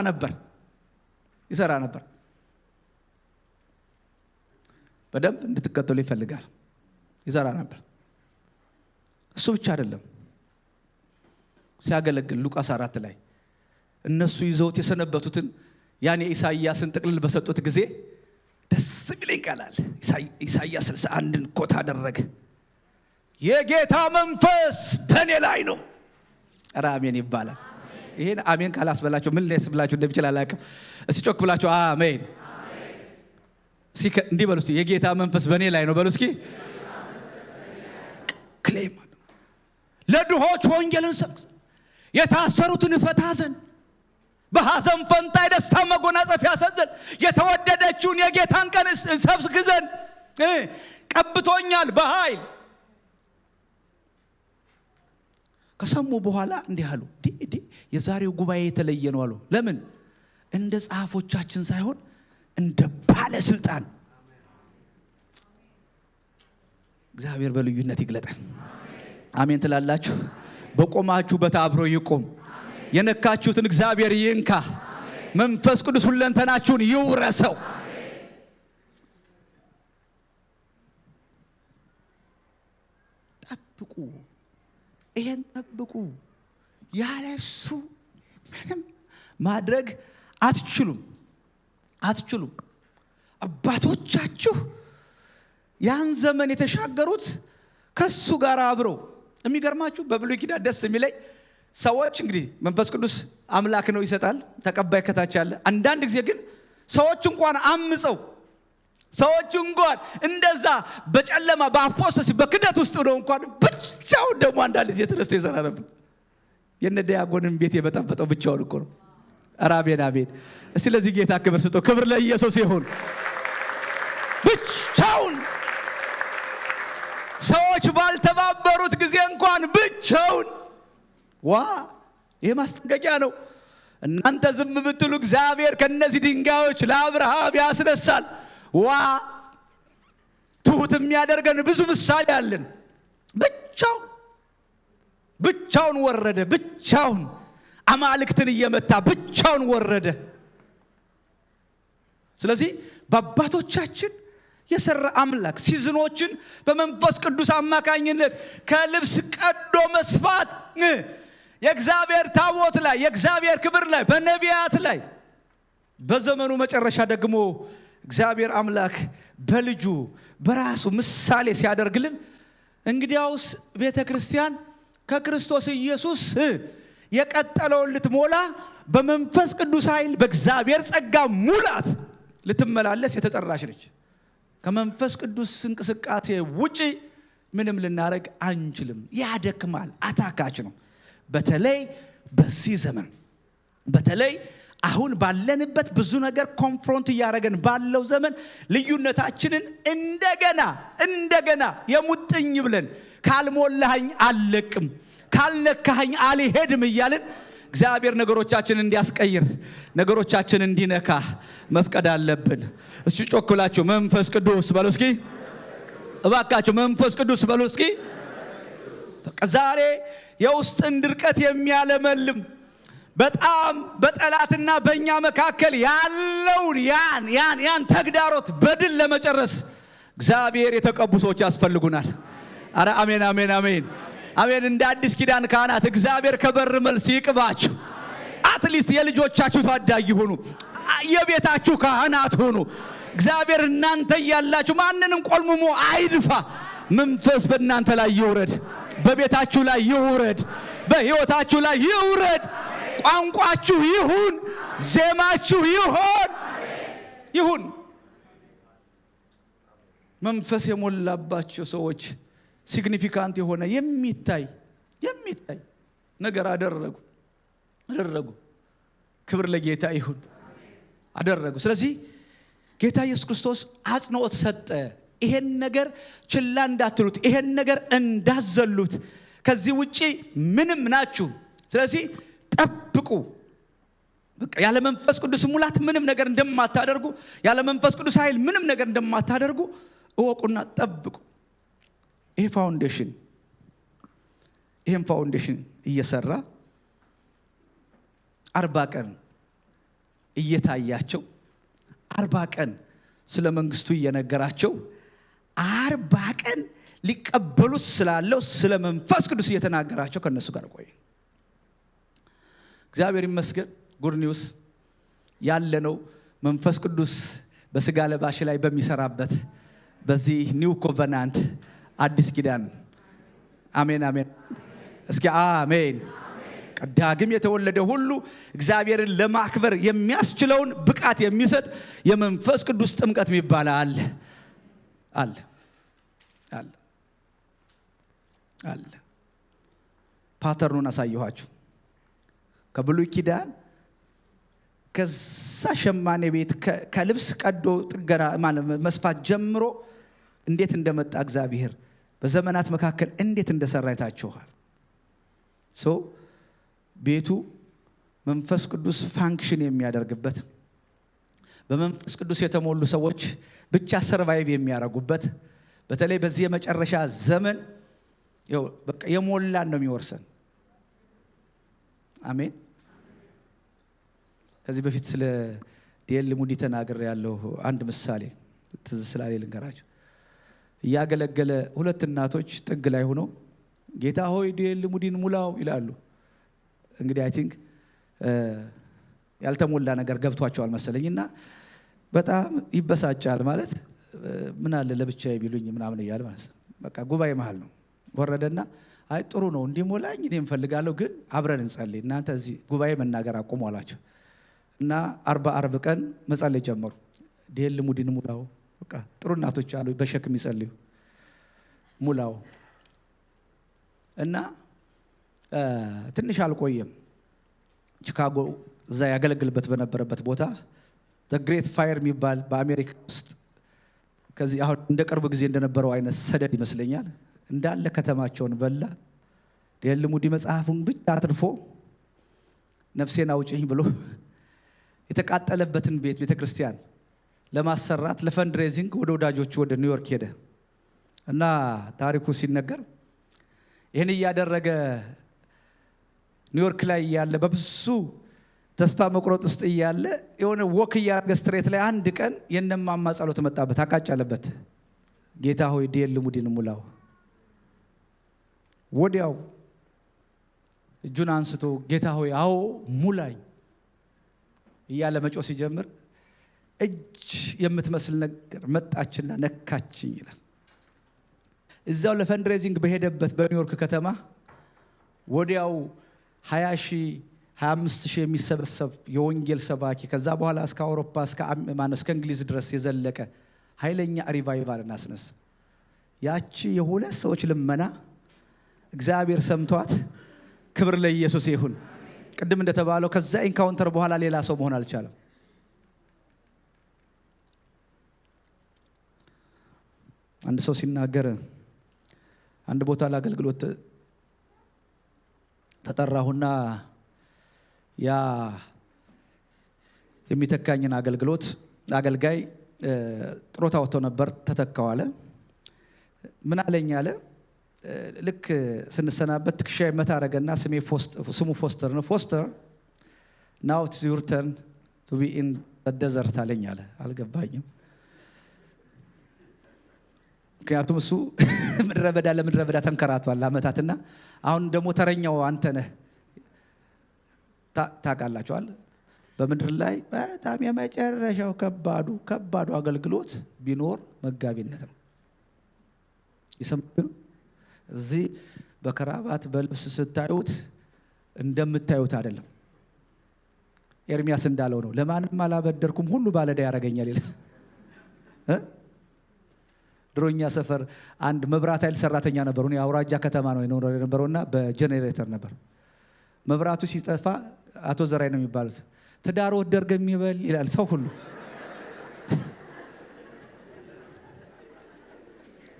ነበር። በደንብ እንድትከተሉ ይፈልጋል። ይሰራ ነበር። እሱ ብቻ አይደለም። ሲያገለግል ሉቃስ 4 ላይ እነሱ ይዘውት የሰነበቱትን ያን የኢሳይያስን ጥቅልል በሰጡት ጊዜ ደስ ይለኝ ቃላል። ኢሳይያስ 61ን ኮት አደረገ። የጌታ መንፈስ በእኔ ላይ ነው። ኧረ አሜን ይባላል። ይሄን አሜን ካላስበላችሁ ምን ልስብላችሁ እንደሚችል አላውቅም። እስቲ ጮክ ብላችሁ አሜን። እንዲህ በሉ እስኪ የጌታ መንፈስ በእኔ ላይ ነው በሉ እስኪ ክሌም ለድሆች ወንጌልን ሰብክ የታሰሩትን ፈታ ዘንድ በሐዘን ፈንታ ደስታ መጎናጸፊያ ሰጠን የተወደደችውን የጌታን ቀን ሰብክ ዘንድ ቀብቶኛል በኃይል ከሰሙ በኋላ እንዲህ አሉ የዛሬው ጉባኤ የተለየ ነው አሉ ለምን እንደ ጻፎቻችን ሳይሆን እንደ ባለስልጣን እግዚአብሔር በልዩነት ይግለጣል አሜን ትላላችሁ በቆማችሁ በታብሮ ይቆም የነካችሁትን እግዚአብሔር ይንካ መንፈስ ቅዱስ ሁለንተናችሁን ይውረሰው ጠብቁ ይሄን ጠብቁ ያለሱ ምንም ማድረግ አትችሉም አባቶቻችሁ ያን ዘመን የተሻገሩት ከሱ ጋር አብረው የሚገርማችሁ በብሉይ ኪዳን ደስ የሚለኝ ሰዎች እንግዲህ መንፈስ ቅዱስ አምላክ ነው ይሰጣል ተቀባይ ከታች አለ አንዳንድ ጊዜ ግን ሰዎች እንኳን አምፀው ሰዎች እንኳን እንደዛ በጨለማ በአፖስቶስ በክደት ውስጥ ነው እንኳን ብቻውን ደግሞ አንዳንድ ጊዜ ተነስቶ ይሰራ ነበር የነ ዲያቆንን ቤት የበጠበጠው ብቻውን እኮ ነው አራቤን ስለዚህ ጌታ ክብር ስጦ ክብር ለኢየሱስ ይሁን ብቻውን ሰዎች ባልተባበሩት ጊዜ እንኳን ብቻውን ይሄ ማስጠንቀቂያ ነው እናንተ ዝም ብትሉ እግዚአብሔር ከነዚህ ድንጋዮች ለአብርሃም ያስነሳል ትሁት የሚያደርገን ብዙ ምሳሌ አለን ብቻውን ወረደ ብቻውን አማልክትን እየመታ ብቻውን ወረደ ስለዚህ በአባቶቻችን የሰራ አምላክ ሲዝኖችን በመንፈስ ቅዱስ አማካኝነት ከልብስ ቀዶ መስፋት የእግዚአብሔር ታቦት ላይ የእግዚአብሔር ክብር ላይ በነቢያት ላይ በዘመኑ መጨረሻ ደግሞ እግዚአብሔር አምላክ በልጁ በራሱ ምሳሌ ሲያደርግልን እንግዲያውስ ቤተክርስቲያን ከክርስቶስ ኢየሱስ የቀጠለውን ልትሞላ በመንፈስ ቅዱስ ኃይል በእግዚአብሔር ጸጋ ሙላት ልትመላለስ የተጠራች ነች ከመንፈስ ቅዱስ እንቅስቃሴ ውጪ ምንም ልናረግ አንችልም ያደክማል አታካች ነው በተለይ በዚህ ዘመን በተለይ አሁን ባለንበት ብዙ ነገር ኮንፍሮንት ያረጋን ባለው ዘመን ልዩነታችንን እንደገና የሙጥኝ ብለን ካልሞላኸኝ አልለቅም ካልነካኸኝ አልሄድም ይያልን እግዚአብሔር ነገሮቻችንን እንዲያስቀይር ነገሮቻችንን እንዲነካ መፍቀድ አለብን እስቲ ጮክ ብላችሁ መንፈስ ቅዱስ በሉ እስኪ እባካችሁ መንፈስ ቅዱስ በሉ እስኪ ዛሬ የውስጥን ድርቀት የሚያለመልም በጣም በጠላትና በእኛ መካከል ያለውን ያን ተግዳሮት በድል ለመጨረስ እግዚአብሔር የተቀቡ ሰዎች ያስፈልጉናል አረ አሜን እንደ አዲስ ኪዳን ካህናት እግዚአብሔር ከበር መልስ ይቅባችሁ አትሊስት የልጆቻችሁ ታዳጊ ሆኑ የቤታችሁ ካህናት ሆኑ እግዚአብሔር እናንተ ያላችሁ ማንንም ቆልሙሞ አይድፋ መንፈስ በእናንተ ላይ ይውረድ በቤታችሁ ላይ ይውረድ በህይወታችሁ ላይ ይውረድ ቋንቋችሁ ይሁን ዜማችሁ ይሁን መንፈስ የሞላባቸው ሰዎች ሲግኒፊካንት የሆነ የሚታይ ነገር አደረጉ ክብር ለጌታ ይሁን አደረጉ ስለዚህ ጌታ ኢየሱስ ክርስቶስ አጽንኦት ሰጠ ይሄን ነገር ችላ እንዳትሉት ይሄን ነገር እንዳዘሉት ከዚህ ውጪ ምንም ናችሁ ስለዚህ ጠብቁ በቃ ያለ መንፈስ ቅዱስ ሙላት ምንም ነገር እንደማታደርጉ ያለ መንፈስ ቅዱስ ኃይል ምንም ነገር እንደማታደርጉ እወቁና ጠብቁ ይሄን ፋውንዴሽን እየሰራ 40 ቀን እየታያቸው 40 ቀን ስለ መንግስቱ እየነገራቸው 40 ቀን ሊቀበሉት ስላለው ስለ መንፈስ ቅዱስ እየተናገራቸው ከነሱ ጋር ቆይ እግዚአብሔር ይመስገን ጉድ ኒውስ ያለነው መንፈስ ቅዱስ በስጋ ለባሽ ላይ በሚሰራበት በዚህ ኒው ኮቨናንት አዲስ ኪዳን አሜን እስኪ አሜን ዳግም የተወለደ ሁሉ እግዚአብሔርን ለማክበር የሚያስችለውን ብቃት የሚሰጥ የመንፈስ ቅዱስ ጥምቀት ይባላል አለ ፓተርኑን አሳየኋችሁ ከብሉይ ኪዳን ከዛ ሸማኔ ቤት ከልብስ ቀዶ ጥገና ማለት መስፋት ጀምሮ እንዴት እንደመጣ እግዚአብሔር በዘመናት መካከል እንዴት እንደሰራ ይታችኋል ቤቱ መንፈስ ቅዱስ ፋንክሽን የሚያደርግበት በመንፈስ ቅዱስ የተሞሉ ሰዎች ብቻ ሰርቫይቭ የሚያደርጉበት በተለይ በዚህ የመጨረሻ ዘመን በቃ የሞላን ነው የሚወርሰን አሜን ከዚህ በፊት ስለ ዲኤል ሙዲ ተናገር ያለው አንድ ምሳሌ ትዝ ስላለ ልንገራችሁ ያገለገለ ሁለት እናቶች ጥግ ላይ ሆነው ጌታ ሆይ ዲኤል ሙዲን ሙላው ይላሉ እንግዲህ አይ ቲንክ ያልተሞላ ነገር ገብቷቸዋል መሰለኝና በጣም ይበሳጫል ማለት ምን አለ ለብቻዬ ቢሉኝ ምናምን ይያል ማለት በቃ ጉባኤ መሃል ነው ወረደና አይ ጥሩ ነው እንዲሞላኝ እኔም ፈልጋለሁ ግን አብረን እንጸልይ እናንተ እዚህ ጉባኤ መናገር አቆሙ አላቸው እና 40 ቀን መጸለይ ጀመሩ ዲኤል ሙዲን ሙላው በቃ ጥሩ እናቶች አሉ በሸክም ይጸልዩ ሙላው እና ትንሽ አልቆየም ቺካጎ እዛ ያገለግልበት በነበረበት ቦታ the great fire የሚባል በአሜሪካ ውስጥ ከዚህ አሁን እንደ ቅርብ ጊዜ እንደነበረው አይነት ሰደድ ይመስለኛል እንዳለ ከተማቸውን በላ ዲኤል ሙዲ መጽሐፉን ብቻ አጥርፎ ነፍሴን አውጪኝ ብሎ የተቃጠለበትን ቤተክርስቲያን ለማሰራት ለፈንድሬዚንግ ወደ ወዳጆቹ ወደ ኒውዮርክ ሄደ እና ታሪኩ ሲነገር ይሄን ያደረገ ኒውዮርክ ላይ ያለ በብዙ ተስፋ መቁረጥ ውስጥ ያለ የሆነ ወክ ያርገ ስትሬት ላይ አንድ ቀን የነማማ ጸሎት መጣበት አቃጫለበት ጌታ ሆይ ዲኤል ሙዲን ሙላው ወዲያው እጁን አንስቶ ጌታ ሆይ አዎ ሙላኝ ይያለ መጮ ሲጀምር እጅ የምትመስል ነገር መጣችና ነካችኝ ይላል እዛው ለፈንድሬዚንግ በሄደበት በኒውዮርክ ከተማ ወዲያው 20,000 25,000 የሚሰበሰብ የወንጌል ሰባኪ ከዛ በኋላ እስከ አውሮፓ እስከ እንግሊዝ ድረስ የዘለቀ ኃይለኛ ሪቫይቫል እናስነሳ ያቺ የሁለት ሰዎች ልመና እግዚአብሔር ሰምቷት ክብር ለኢየሱስ ይሁን ቅድም እንደተባለው ከዛ ኢንካውንተር በኋላ ሌላ ሰው መሆን አልቻለም አንድ ሰው ሲናገር አንድ ቦታ ለአገልግሎት ተጠራሁና ያ የሚተካኝን አገልጋይ ጥሮታ ወጥቶ ነበር ተተካው አለ ምን አለኝ አለ ልክ ስንሰናበት ትክሻይ መታ አረገና ስሙ ፎስተር ነው ፎስተር now it's your turn to be in the desert አለኝ አለ አልገባኝም ምክንያቱም እሱ ምድረ በዳ ተንከራቷል አመታትና አሁን ደግሞ ተረኛው አንተ ነህ ታቃላችኋል በመድር ላይ በጣም የመጨረሻው ከባዱ አገልግሎት ቢኖር መጋቢነት ነው ይሰማችሁ እዚህ በከራባት በልብስ ስታዩት እንደምታዩት አይደለም ኤርሚያስ እንዳለው ነው ለማንም አላበደርኩም ሁሉ ባለዳ ያረጋኛል ይላል ድሮኛ ሰፈር አንድ መብራት ኃይል ሰራተኛ ነበሩ ነው አውራጃ ከተማ ነው የነበረውና በጄኔሬተር ነበር መብራቱ ሲጠፋ አቶ ዘራይ ነው የሚባሉት ተዳሮ ወደርገም ይበል ይላል ሰው ሁሉ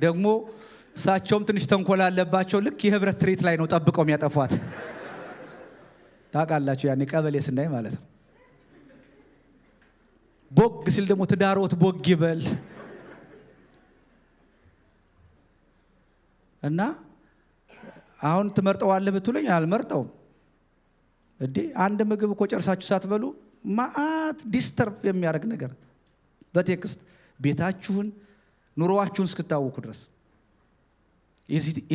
ደግሞ ሳቸውም ትንሽ ተንኮል አለባቸው ልክ የህብረት ትሪት ላይ ነው ጠብቀው የሚያጠፏት ታቃላችሁ ያኔ ቀበሌ ስናይ ማለት ነው ቦግ ሲል ደግሞ ተዳሮት ቦግ ይበል እና አሁን ትመርጠዋለህ ብትሉኝ አልመርጠውም እዴ አንድ ምግብ እኮ ጨርሳችሁ ሳትበሉ ማአት ዲስተርብ የሚያደርግ ነገር በቴክስት ቤታችሁን ኑሮአችሁን እስክታውቁ ድረስ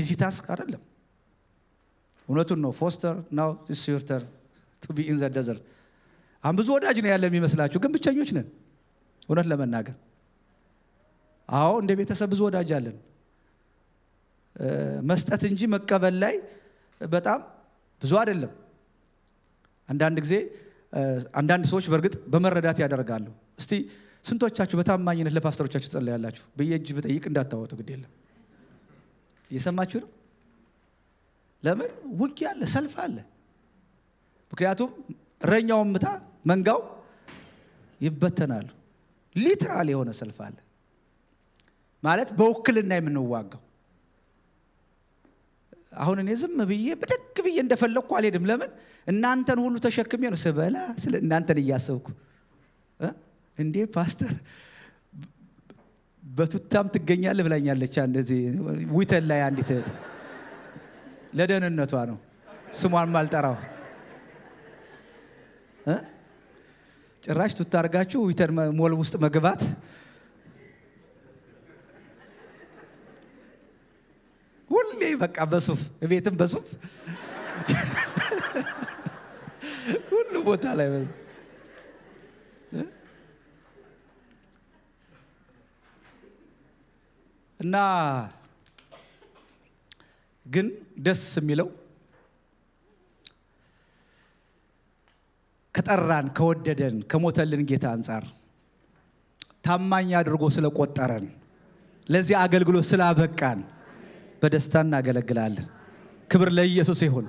ኢዚ ታስክ አይደለም እውነቱን ነው ፎስተር now it's your turn to be in the desert ብዙ ወዳጅ ነው ያለ የሚመስላችሁ ግን ብቸኞች ነን እውነት ለመናገር አዎ እንደ ቤተሰብ ብዙ ወዳጅ አለን መስጠት እንጂ መቀበል ላይ በጣም ብዙ አይደለም አንዳንድ ጊዜ አንዳንድ ሰዎች በርግጥ በመረዳት ያደርጋሉ። እስቲ ስንቶቻችሁ በታማኝነት ለፓስተሮቻችሁ ጸልያላችሁ? በየእጅ በጠይቅ እንዳታወጡ ግድ የለም። እየሰማችሁ ነው? ለምን ውጊያ አለ፣ ሰልፍ አለ። ምክንያቱም እረኛውን ምታ መንጋው ይበተናሉ። ሊትራሊ የሆነ ሰልፍ አለ ማለት በውክልና የምንዋጋው። አሁን እኔ ዝም ብዬ በደግ ብዬ እንደፈለኩ አልሄድም። ለምን እናንተን ሁሉ ተሸክሜ ነው ስበላ ስለ እናንተን እያሰብኩ እንዴ ፓስተር በቱታም ትገኛለህ ብላኛለች። እንደዚህ ዊተን ላይ አንዲት ለደህንነቷ ነው ስሟን ማልጠራው ጭራሽ ቱታ አርጋችሁ ዊተን ሞል ውስጥ መግባት ሁሌ በቃ በሱፍ ቤትም በሱፍ ሁሉ ቦታ ላይ በሱ እና ግን ደስ የሚለው ከጠራን ከወደደን ከሞተልን ጌታ አንፃር ታማኝ አድርጎ ስለቆጠረን ለዚህ አገልግሎት ስላበቃን በደስታ እናገለግላለን። ክብር ለኢየሱስ ይሁን።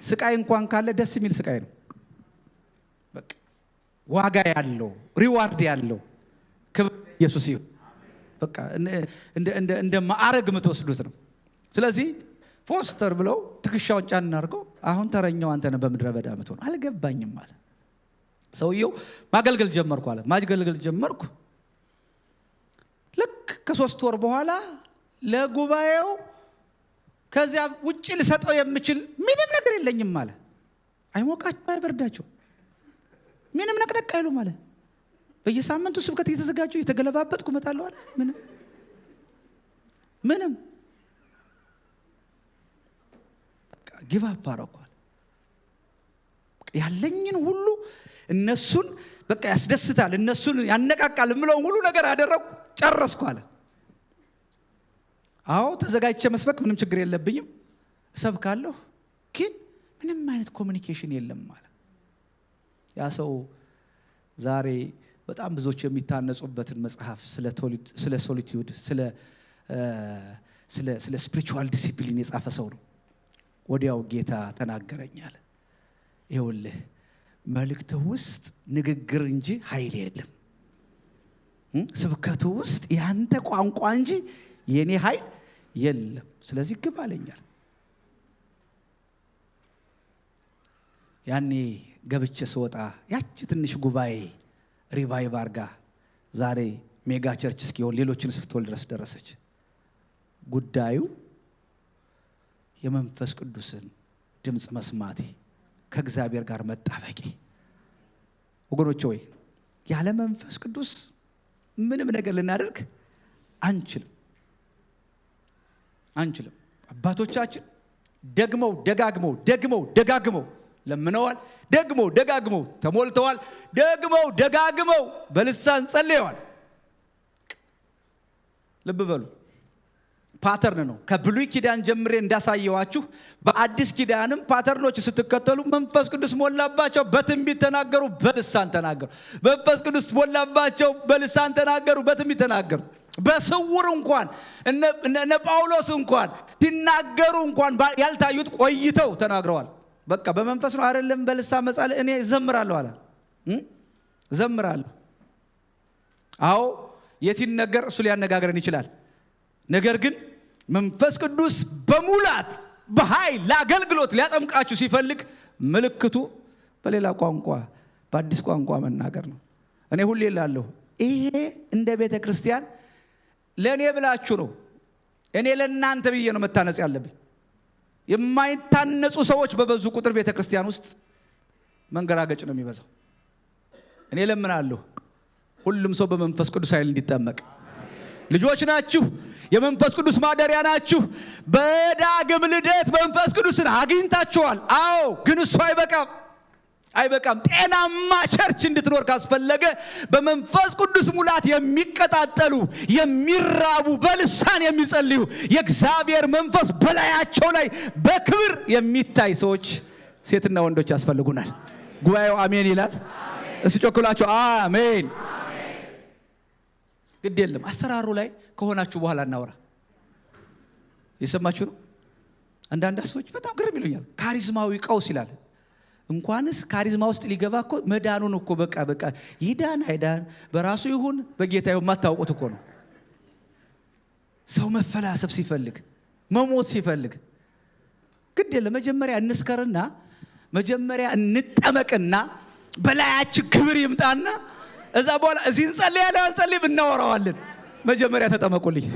ስቃይ እንኳን ካለ ደስ የሚል ስቃይ ነው። በቃ ዋጋ ያለው ሪዋርድ ያለው ክብር ለኢየሱስ ይሁን። በቃ እንደ ማዕረግ የምትወስዱት ነው። ስለዚህ ፖስተር ብለው ትከሻውን ጫን አድርገው አሁን ተረኛው አንተ ነህ በምድረ በዳ የምትሆን አልገባኝም አለ ሰውየው። ማገልገል ጀመርኩ አለ። ማገልገል ጀመርኩ። ልክ ከ3 ወር በኋላ ለጉባኤው ከዚያ ውጪ ልሰጠው የምችል ምንም ነገር የለኝም አለ። አይሞቃቸው አይበርዳቸው ምንም ነቅነቅ አይሉም አለ። በየሳምንቱ ስብከት እየተዘጋጁ እየተገለባበጥኩ እመጣለሁ አለ። ምንም ጊቭ አፕ አደረኳል። ያለኝን ሁሉ እነሱን በቃ ያስደስታል እነሱን ያነቃቃል ምለው ሁሉ ነገር አደረኩ ጨረስኩ አለ። አዎ ተዘጋጅቼ መስበክ ምንም ችግር የለብኝም እሰብካለሁ፣ ግን ምንም አይነት ኮሙኒኬሽን የለም አለ። ያ ሰው ዛሬ በጣም ብዙዎች የሚታነጹበትን መጽሐፍ ስለ ሶሊቲዩድ ስለ ስፒሪቹዋል ዲሲፕሊን የጻፈ ሰው ነው። ወዲያው ጌታ ተናገረኛል። ይኸውልህ መልእክቱ ውስጥ ንግግር እንጂ ኃይል የለም። ስብከቱ ውስጥ ያንተ ቋንቋ እንጂ የኔ ኃይል የለም። ስለዚህ ግብ አለኛል። ያኔ ገብቼ ስወጣ ያቺ ትንሽ ጉባኤ ሪቫይቭ አርጋ ዛሬ ሜጋ ቸርች እስኪሆን ሌሎችን ስትወል ድረስ ደረሰች። ጉዳዩ የመንፈስ ቅዱስን ድምጽ መስማቴ ከእግዚአብሔር ጋር መጣበቂ። ወገኖቼ ሆይ ያለ መንፈስ ቅዱስ ምንም ነገር ልናደርግ አንችልም። አባቶቻችን ደግመው ደጋግመው ለምነዋል፣ ደግመው ደጋግመው ተሞልተዋል፣ ደግመው ደጋግመው በልሳን ጸልየዋል። ልብ በሉ ፓተርን ነው። ከብሉይ ኪዳን ጀምሬ እንዳሳየዋችሁ በአዲስ ኪዳንም ፓተርኖች ስትከተሉ መንፈስ ቅዱስ ሞላባቸው፣ በትንቢት ተናገሩ፣ በልሳን ተናገሩ። መንፈስ ቅዱስ ሞላባቸው፣ በልሳን ተናገሩ፣ በትንቢት ተናገሩ። በስውር እንኳን እነ ጳውሎስ እንኳን ሲናገሩ እንኳን ያልታዩት ቆይተው ተናግረዋል። በቃ በመንፈስ ነው አይደለም በልሳን መጻል እኔ ዘምራለሁ አለ። ዘምራለሁ። አዎ የቲን ነገር እሱ ሊያነጋግረን ይችላል። ነገር ግን መንፈስ ቅዱስ በሙላት በኃይል ለአገልግሎት ሊያጠምቃችሁ ሲፈልግ ምልክቱ በሌላ ቋንቋ በአዲስ ቋንቋ መናገር ነው። እኔ ሁሌ እላለሁ ይሄ እንደ ቤተ ክርስቲያን ለኔ ብላችሁ ነው። እኔ ለእናንተ ብዬ ነው መታነጽ ያለብኝ። የማይታነጹ ሰዎች በበዙ ቁጥር ቤተ ክርስቲያን ውስጥ መንገራገጭ ነው የሚበዛው። እኔ ለምናለሁ ሁሉም ሰው በመንፈስ ቅዱስ ኃይል እንዲጠመቅ። ልጆች ናችሁ፣ የመንፈስ ቅዱስ ማደሪያ ናችሁ። በዳግም ልደት መንፈስ ቅዱስን አግኝታችኋል። አዎ፣ ግን እሱ አይበቃም። ጤናማ ቸርች እንድትኖር ካስፈለገ በመንፈስ ቅዱስ ሙላት የሚቀጣጠሉ የሚራቡ በልሳን የሚጸልዩ የእግዚአብሔር መንፈስ በላያቸው ላይ በክብር የሚታይ ሰዎች ሴትና ወንዶች ያስፈልጉናል። ጉባኤው አሜን ይላል። እስቲ ጮክላችሁ አሜን። ግድ የለም አሰራሩ ላይ ከሆናችሁ በኋላ እናወራ። የሰማችሁ ነው። አንዳንድ ሰዎች በጣም ግርም ይሉኛል። ካሪዝማዊ ቀውስ ይላል። እንኳንስ ካሪዝማ ውስጥ ሊገባ እኮ መዳኑን እኮ በቃ ይዳን አይዳን በራሱ ይሁን በጌታ ይሁን ማታውቁት እኮ ነው። ሰው መፈላሰፍ ሲፈልግ መሞት ሲፈልግ ግድ የለም መጀመሪያ እንስከርና መጀመሪያ እንጠመቅና በላያችን ክብር ይምጣና እዛ በኋላ እዚህ እንጸልይ እናወራዋለን። መጀመሪያ ተጠመቁልኝ።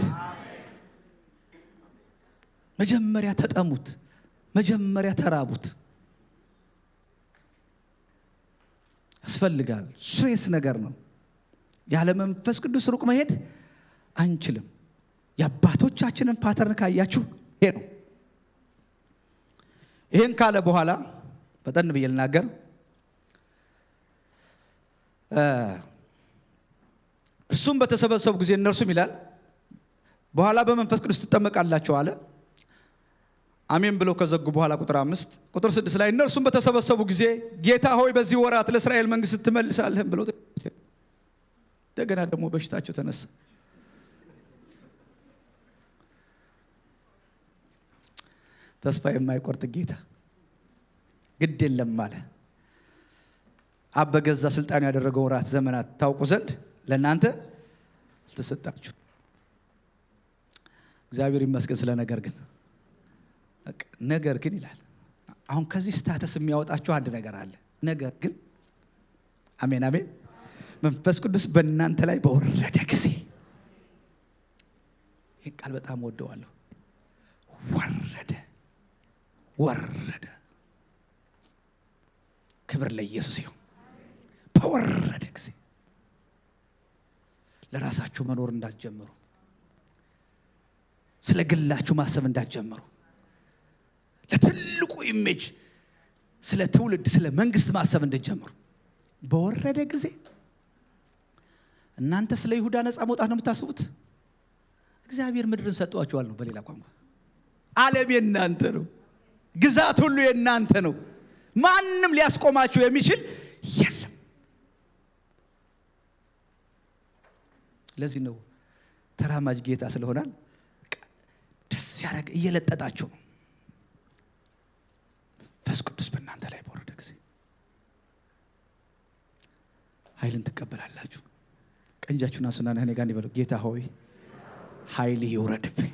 መጀመሪያ ተጠሙት። መጀመሪያ ተራቡት። ያስፈልጋል። ሱስ ነገር ነው። ያለ መንፈስ ቅዱስ ሩቅ መሄድ አንችልም። የአባቶቻችንን ፓተርን ካያችሁ ይሄ ነው። ይሄን ካለ በኋላ በጠን ብዬ ልናገር። እርሱም በተሰበሰቡ ጊዜ እነርሱም ይላል በኋላ በመንፈስ ቅዱስ ትጠመቃላችሁ አለ። አሜን ብለው ከዘጉ በኋላ ቁጥር 5 ቁጥር 6 ላይ እነርሱም በተሰበሰቡ ጊዜ ጌታ ሆይ በዚህ ወራት ለእስራኤል መንግስት ትመልሳለህ ብለው እንደገና ደግሞ በሽታቸው ተነሳ። ተስፋ የማይቆርጥ ጌታ ግድ የለም ማለት አብ በገዛ ስልጣኑ ያደረገው ወራት ዘመናት ታውቁ ዘንድ ለእናንተ ተሰጣችሁ። እግዚአብሔር ይመስገን ስለ ነገር ግን ይላል። አሁን ከዚህ ስታተስ የሚያወጣችሁ አንድ ነገር አለ። ነገር ግን አሜን አሜን መንፈስ ቅዱስ በእናንተ ላይ በወረደ ጊዜ ይህ ቃል በጣም ወደዋለሁ። ወረደ። ክብር ለኢየሱስ ይሁን። በወረደ ጊዜ ለራሳችሁ መኖር እንዳትጀምሩ፣ ስለ ግላችሁ ማሰብ እንዳትጀምሩ፣ ለትልቁ ኢሜጅ ስለ ትውልድ ስለ መንግስት ማሰብ እንድትጀምሩ በወረደ ጊዜ እናንተ ስለ ይሁዳ ነፃ መውጣት ነው የምታስቡት። እግዚአብሔር ምድርን ሰጥቷችኋል ነው። በሌላ ቋንቋ ዓለም የእናንተ ነው። ግዛት ሁሉ የእናንተ ነው። ማንም ሊያስቆማችሁ የሚችል የለም። ለዚህ ነው ተራማጅ ጌታ ስለሆናል ደስ ያረግ እየለጠጣችሁ ነው። መንፈስ ቅዱስ በእናንተ ላይ በወረደ ጊዜ ኃይልን ትቀበላላችሁ። ቀንጃችሁና ሱናና እኔ ጋር ይበሉ። ጌታ ሆይ ኃይል ይውረድብኝ።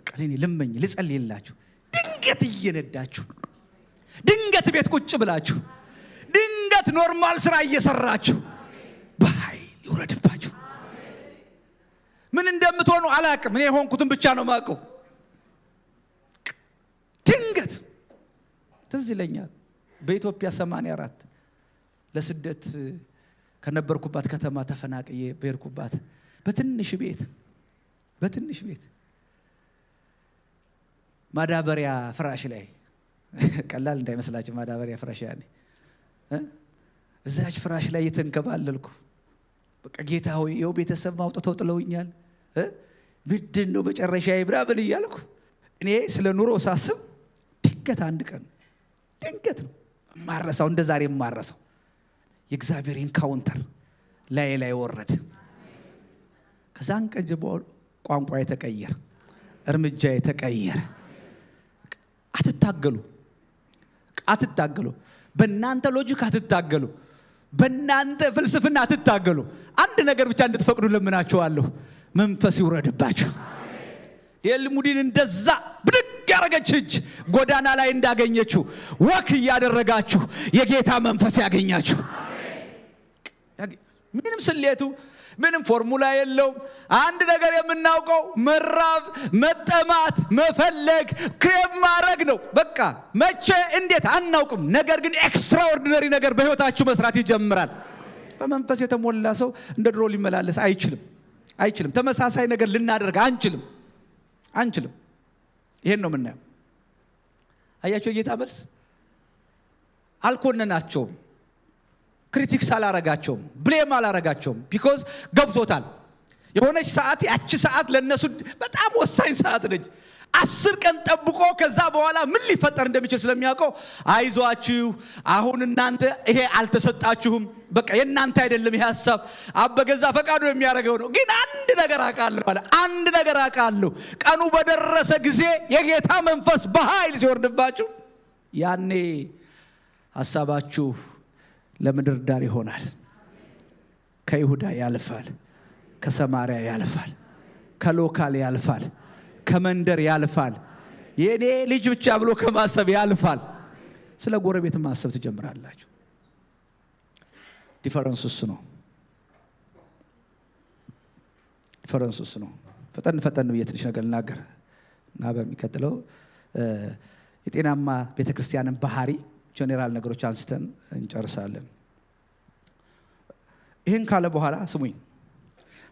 ቀሌኒ ልመኝ ልጸልይላችሁ። ድንገት እየነዳችሁ ድንገት ቤት ቁጭ ብላችሁ ድንገት ኖርማል ስራ እየሰራችሁ በኃይል ይውረድባችሁ። ምን እንደምትሆኑ አላቅም። እኔ ሆንኩትን ብቻ ነው ማቀው። ድንገት ትዝ ይለኛል በኢትዮጵያ 84 ለስደት ከነበርኩባት ከተማ ተፈናቅዬ በርኩባት በትንሽ ቤት ማዳበሪያ ፍራሽ ላይ ቀላል እንዳይመስላችሁ ማዳበሪያ ፍራሽ ያኔ እዛች ፍራሽ ላይ የተንከባለልኩ በቃ ጌታ ሆይ ይኸው ቤተሰብ ማውጣው ጥለውኛል ምንድን ነው መጨረሻዬ ብራብል እያልኩ እኔ ስለ ኑሮ ሳስብ ድንገት አንድ ቀን ድንገት ነው ማረሳው እንደ ዛሬ ማረሳው የእግዚአብሔር ኢንካውንተር ላይ ወረደ። ከዛን ቀን ጀምሮ ቋንቋ የተቀየረ እርምጃ የተቀየረ። አትታገሉ። በእናንተ ሎጂክ አትታገሉ። በእናንተ ፍልስፍና አትታገሉ። አንድ ነገር ብቻ እንድትፈቅዱ ለምናችኋለሁ። መንፈስ ይውረድባችሁ። የልሙዲን እንደዛ ብድግ ያረገች እጅ ጎዳና ላይ እንዳገኘችው ወክ ያደረጋችሁ የጌታ መንፈስ ያገኛችሁ። ምንም ስሌቱ ምንም ፎርሙላ የለው። አንድ ነገር የምናውቀው መራብ፣ መጠማት፣ መፈለግ፣ ክሬቭ ማድረግ ነው። በቃ መቼ እንዴት አናውቅም። ነገር ግን ኤክስትራኦርዲነሪ ነገር በህይወታችሁ መስራት ይጀምራል። በመንፈስ የተሞላ ሰው እንደ ድሮ ሊመላለስ አይችልም። ተመሳሳይ ነገር ልናደርግ አንችልም። ይሄን ነው የምናየው። አያችሁ የጌታ መልስ አልኮነናቸውም። ክሪቲክስ አላረጋቸውም። ብሌም አላረጋቸውም። ቢኮዝ ገብቶታል። የሆነች ሰዓት ያቺ ሰዓት ለነሱ በጣም ወሳኝ ሰዓት ነች። 10 ቀን ጠብቆ ከዛ በኋላ ምን ሊፈጠር እንደሚችል ስለሚያውቀው አይዟችሁ አሁን እናንተ ይሄ አልተሰጣችሁም በቃ የናንተ አይደለም ይሄ ሐሳብ አበገዛ ፈቃዱ የሚያደርገው ነው ግን አንድ ነገር አቃለሁ አለ አንድ ነገር አቃለሁ ቀኑ በደረሰ ጊዜ የጌታ መንፈስ በኃይል ሲወርድባችሁ ያኔ ሐሳባችሁ ለምድር ዳር ይሆናል ከይሁዳ ያልፋል ከሰማሪያ ያልፋል ከሎካል ያልፋል ከመንደር ያልፋል የኔ ልጅ ብቻ ብሎ ከማሰብ ያልፋል ስለ ጎረቤት ማሰብ ትጀምራላችሁ ዲፈረንስ ነው ፈጠን ብዬ ትንሽ ነገር ልናገር እና በሚቀጥለው የጤናማ ቤተክርስቲያንን ባህሪ ጀነራል ነገሮች አንስተን እንጨርሳለን ይሄን ካለ በኋላ ስሙኝ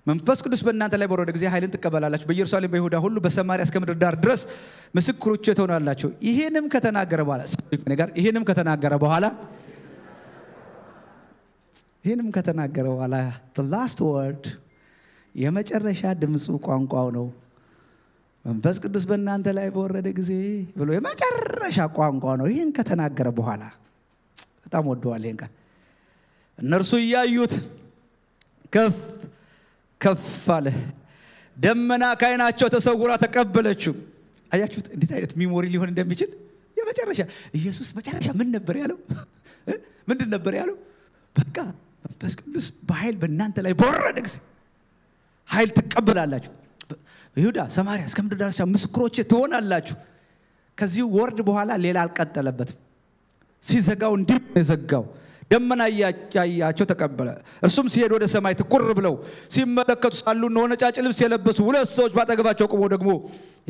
መንፈስ ቅዱስ በእናንተ ላይ በወረደ ጊዜ ኃይልን ትቀበላላችሁ በኢየሩሳሌም በይሁዳ ሁሉ በሰማርያ እስከ ምድር ዳር ድረስ ምስክሮቼ ትሆናላችሁ ይሄንም ከተናገረ በኋላ the last word የመጨረሻ ድምጹ ቋንቋው ነው መንፈስ ቅዱስ በእናንተ ላይ በወረደ ጊዜ ብሎ የመጨረሻ ቋንቋ ነው ይሄን ከተናገረ በኋላ በጣም ወደዋል ይሄን ቃል እነርሱ ያዩት ከፍ አለ ደመና ካይናቸው ተሰውራ ተቀበለችው አያችሁት እንዴት አይነት ሚሞሪ ሊሆን እንደሚችል የመጨረሻ ኢየሱስ መጨረሻ ምን ነበር ያለው ምንድን ነበር ያለው በቃ መንፈስ ቅዱስ በኃይል በእናንተ ላይ በወረደ ጊዜ ኃይል ትቀበላላችሁ ይሁዳ ሰማርያ እስከ ምድር ዳርቻ ምስክሮቼ ትሆናላችሁ ከዚህ ወርድ በኋላ ሌላ አልቀጠለበትም ሲዘጋው እንዲህ ዘጋው ደመና ያያቸው ተቀበለ እርሱም ሲሄድ ወደ ሰማይ ትኩር ብለው ሲመለከቱ ሳሉ ነጫጭ ልብስ የለበሱ ሁለት ሰዎች ባጠገባቸው ቆመው ደግሞ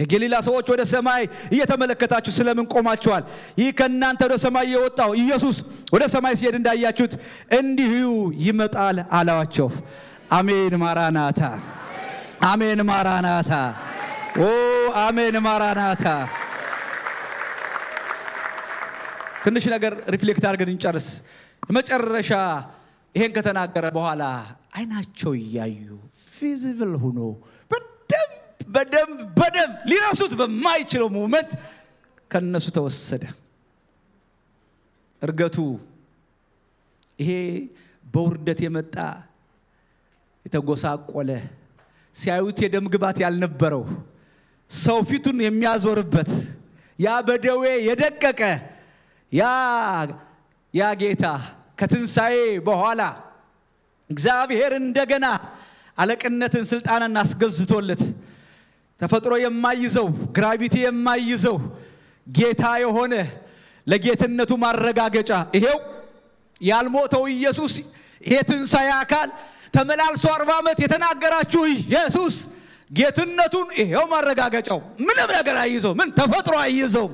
የገሊላ ሰዎች ወደ ሰማይ እየተመለከታችሁ ስለምን ቆማችኋል ይህ ከእናንተ ወደ ሰማይ የወጣው ኢየሱስ ወደ ሰማይ ሲሄድ እንዳያችሁት እንዲሁ ይመጣል አላቸው አሜን ማራናታ አሜን ማራናታ ኦ አሜን ማራናታ ትንሽ ነገር ሪፍሌክት አድርገን እንጨርስ መጨረሻ ይሄን ከተናገረ በኋላ አይናቸው ያዩ ፊዚብል ሆኖ በደም ሊረሱት በማይችለው ሞመንት ከነሱ ተወሰደ እርገቱ ይሄ በውርደት የመጣ የተጎሳቆለ ሲያዩት የደም ግባት ያልነበረው ሰው ፊቱን የሚያዞርበት ያ በደዌ የደቀቀ ያ ጌታ ከትንሳኤ በኋላ እግዚአብሔር እንደገና አለቅነትን ስልጣንን አስገዝቶለት ተፈጥሮ የማይዘው ግራቪቲ የማይዘው ጌታ የሆነ ለጌትነቱ ማረጋገጫ ይሄው ያልሞተው ኢየሱስ ይሄ ትንሳኤ አካል ተመላልሶ 40 ዓመት የተናገራችሁ ኢየሱስ ጌትነቱን ይሄው ማረጋገጫው ምንም ነገር አይዘው ምን ተፈጥሮ አይዘው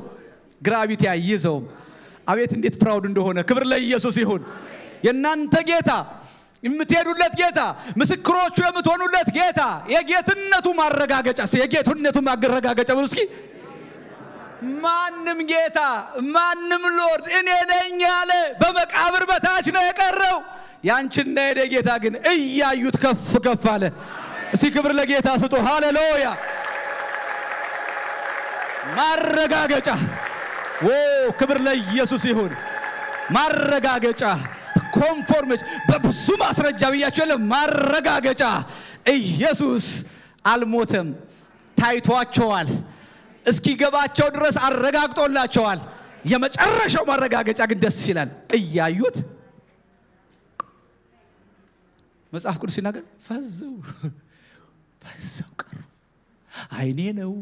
ግራቪቲ አይዘው አቤት እንዴት ፕራውድ እንደሆነ ክብር ለኢየሱስ ይሁን የናንተ ጌታ የምትሄዱለት ጌታ ምስክሮቹ የምትሆኑለት ጌታ የጌትነቱ ማረጋገጫ የጌትነቱ ማረጋገጫ እስኪ ማንም ጌታ ማንም ሎርድ እኔ ነኝ ያለ በመቃብር በታች ነው የቀረው ያንቺና የኔ ጌታ ግን እያዩት ከፍ አለ እስቲ ክብር ለጌታ ስጡ ሃሌሉያ ማረጋገጫ ክብር ለኢየሱስ ይሁን ማረጋገጫ ኮንፎርሜሽን በብዙ ማስረጃ ብያችሁ የለም ማረጋገጫ ኢየሱስ አልሞተም ታይቷቸዋል እስኪገባቸው ድረስ አረጋግጦላቸዋል የመጨረሻው ማረጋገጫ ግን ደስ ይላል እያዩት መጽሐፍ ቅዱስ ሲናገር ፈዘው ቀሩ አይኔ ነው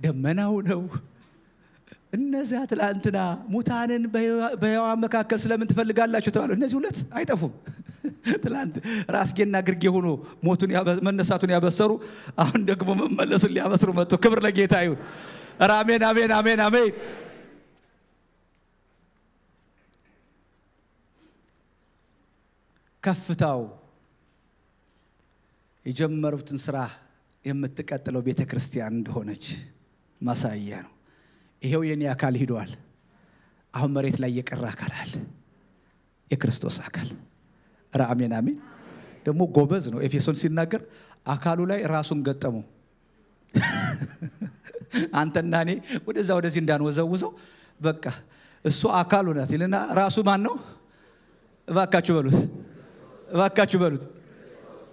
ደመናው ነው እነዛ ትላንትና ሙታንን በሕያዋን መካከል ስለምን ትፈልጋላችሁ ተባሉ እነዚህ ሁለት አይጠፉም ትላንት ራስጌና ግርጌ ሆኖ ሞቱን መነሳቱን ያበሰሩ አሁን ደግሞ መመለሱን ሊያበስሩ መጥቶ ክብር ለጌታ ይሁን አሜን አሜን አሜን አሜን ከፍታው የጀመሩትን ስራ የምትቀጥለው ቤተክርስቲያን እንደሆነች ማሳያ ነው ይሄው የኔ አካል ሂዷል አሁን መሬት ላይ የቀረ አካል አለ የክርስቶስ አካል አሜን አሜን ደግሞ ጎበዝ ነው ኤፌሶን ሲናገር አካሉ ላይ ራሱን ገጠመው አንተና እኔ ወደዛ ወደዚህ እንዳንወዘውዘው በቃ እሱ አካሉ ናት ይልና ራሱ ማን ነው? እባካችሁ በሉት።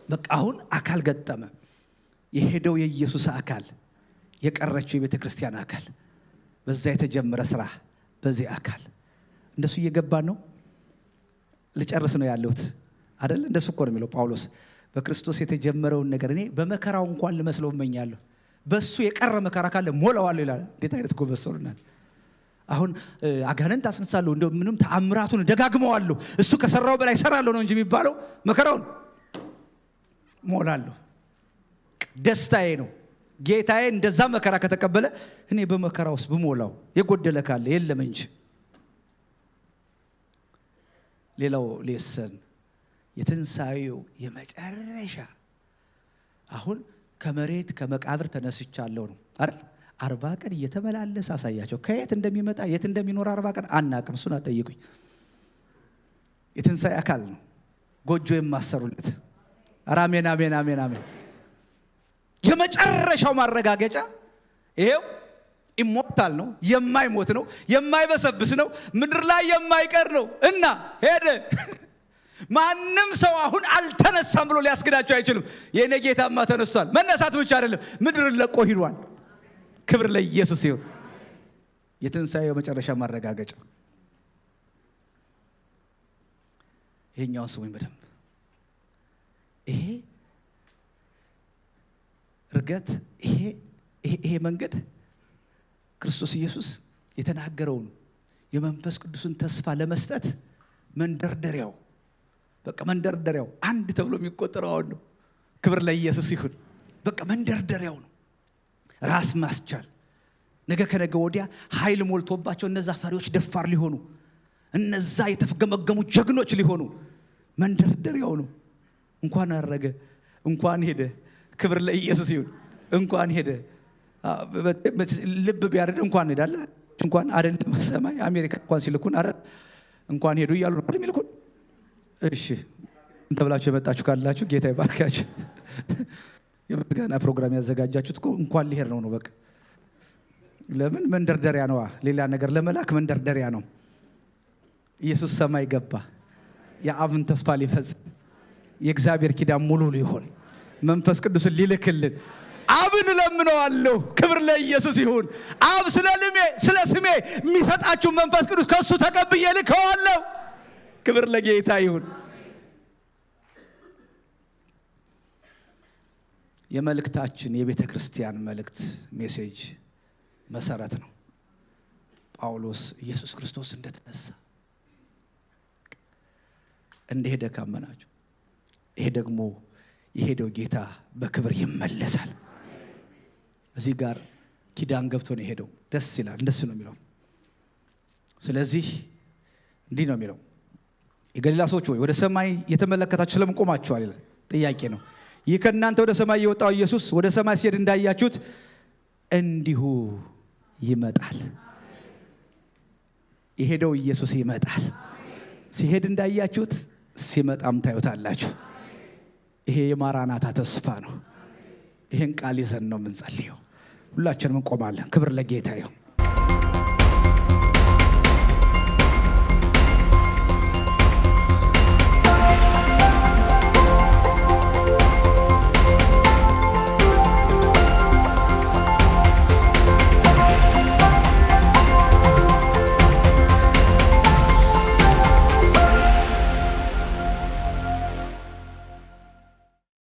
በቃ አሁን አካል ገጠመ። የሄደው የኢየሱስ አካል፣ የቀረችው የቤተ ክርስቲያን አካል፣ በዛ የተጀመረ ስራ በዚህ አካል እንደሱ እየገባን ነው። ልጨርስ ነው ያለሁት አይደል? እንደሱ እኮ ነው የሚለው ጳውሎስ። በክርስቶስ የተጀመረውን ነገር እኔ በመከራው እንኳን ልመስለው እመኛለሁ። በሱ የቀረ መከራ ካለ ሞላዋለሁ ይላል። እንዴት አይነት ጎበዝ ሰው ነው! አሁን አጋንንት አስነሳለሁ እንደው ምንም ተአምራቱን ደጋግመዋለሁ እሱ ከሰራው በላይ ሰራለሁ ነው እንጂ የሚባለው መከራውን ሞላለሁ። ደስታዬ ነው ጌታዬ እንደዛ መከራ ከተቀበለ እኔ በመከራ ውስጥ ብሞላው የጎደለ ካለ የለም እንጂ። ሌላው ሌሰን የትንሳኤው የመጨረሻ አሁን ከመሬት ከመቃብር ተነስቻለሁ ነው አይደል? 40 ቀን እየተመላለሰ አሳያቸው። ከየት እንደሚመጣ የት እንደሚኖር 40 ቀን አናቅም። እሱን አጠይቁኝ። የትንሳኤ አካል ነው ጎጆ የማሰሩለት። አሜን አሜን አሜን አሜን። የመጨረሻው ማረጋገጫ ይሄው ኢሞርታል ነው፣ የማይሞት ነው፣ የማይበሰብስ ነው፣ ምድር ላይ የማይቀር ነው እና ሄደ። ማንም ሰው አሁን አልተነሳም ብሎ ሊያስገዳቸው አይችልም። የኔ ጌታማ ተነስቷል። መነሳት ብቻ አይደለም ምድርን ለቆ ሂዷል። ክብር ለኢየሱስ ይሁን። የትንሳኤው መጨረሻ ማረጋገጫ ይሄኛውን ስሙኝ በደንብ። ይሄ እርገት ይሄ መንገድ ክርስቶስ ኢየሱስ የተናገረውን የመንፈስ ቅዱስን ተስፋ ለመስጠት መንደርደሪያው በቃ መንደርደሪያው አንድ ተብሎ የሚቆጠረው አሁን ነው። ክብር ለኢየሱስ ይሁን። በቃ መንደርደሪያው ነው። ራስ ማስቻል ነገ ከነገ ወዲያ ኃይል ሞልቶባቸው እነዛ ፈሪዎች ደፋር ሊሆኑ፣ እነዛ የተፈገመገሙ ጀግኖች ሊሆኑ መንደርደሪያው ነው። እንኳን አረገ እንኳን ሄደ። ክብር ለኢየሱስ ይሁን። እንኳን ሄደ ልብ ቢያርድ እንኳን ሄዳለ እንኳን አይደለም ሰማይ አሜሪካ እንኳን ሲልኩን አረ እንኳን ሄዱ ይያሉ ነው የሚልኩን። እሺ እንተብላችሁ የመጣችሁ ካላችሁ ጌታ ይባርካችሁ። የምስጋና ፕሮግራም ያዘጋጃችሁት እኮ እንኳን ሊሄድ ነው በቃ። ለምን መንደርደሪያ ነው። ሌላ ነገር ለመላክ መንደርደሪያ ነው። ኢየሱስ ሰማይ ገባ። የአብን ተስፋ ሊፈጽም የእግዚአብሔር ኪዳን ሙሉ ሊሆን መንፈስ ቅዱስን ሊልክልን አብን ለምነዋለሁ። ክብር ለኢየሱስ ይሁን። አብ ስለ ስሜ የሚሰጣችሁ መንፈስ ቅዱስ ከሱ ተቀብዬ ልከዋለሁ። ክብር ለጌታ ይሁን። የመልእክታችን የቤተ ክርስቲያን መልእክት ሜሴጅ መሰረት ነው። ጳውሎስ ኢየሱስ ክርስቶስ እንደተነሳ እንደሄደ ካመናችሁ ይሄ ደግሞ የሄደው ጌታ በክብር ይመለሳል። እዚህ ጋር ኪዳን ገብቶ ነው የሄደው። ደስ ይላል። እንደሱ ነው የሚለው። ስለዚህ እንዲህ ነው የሚለው የገሊላ ሰዎች ሆይ ወደ ሰማይ የተመለከታችሁ ስለምን ቆማችኋል ይላል። ጥያቄ ነው። ይህ ከእናንተ ወደ ሰማይ የወጣው ኢየሱስ ወደ ሰማይ ሲሄድ እንዳያችሁት እንዲሁ ይመጣል። የሄደው ኢየሱስ ይመጣል። ሲሄድ እንዳያችሁት ሲመጣም ታዩታላችሁ። ይሄ የማራናታ ተስፋ ነው። ይሄን ቃል ይዘን ነው የምንጸልየው። ሁላችንም እንቆማለን። ክብር ለጌታ ይሁን።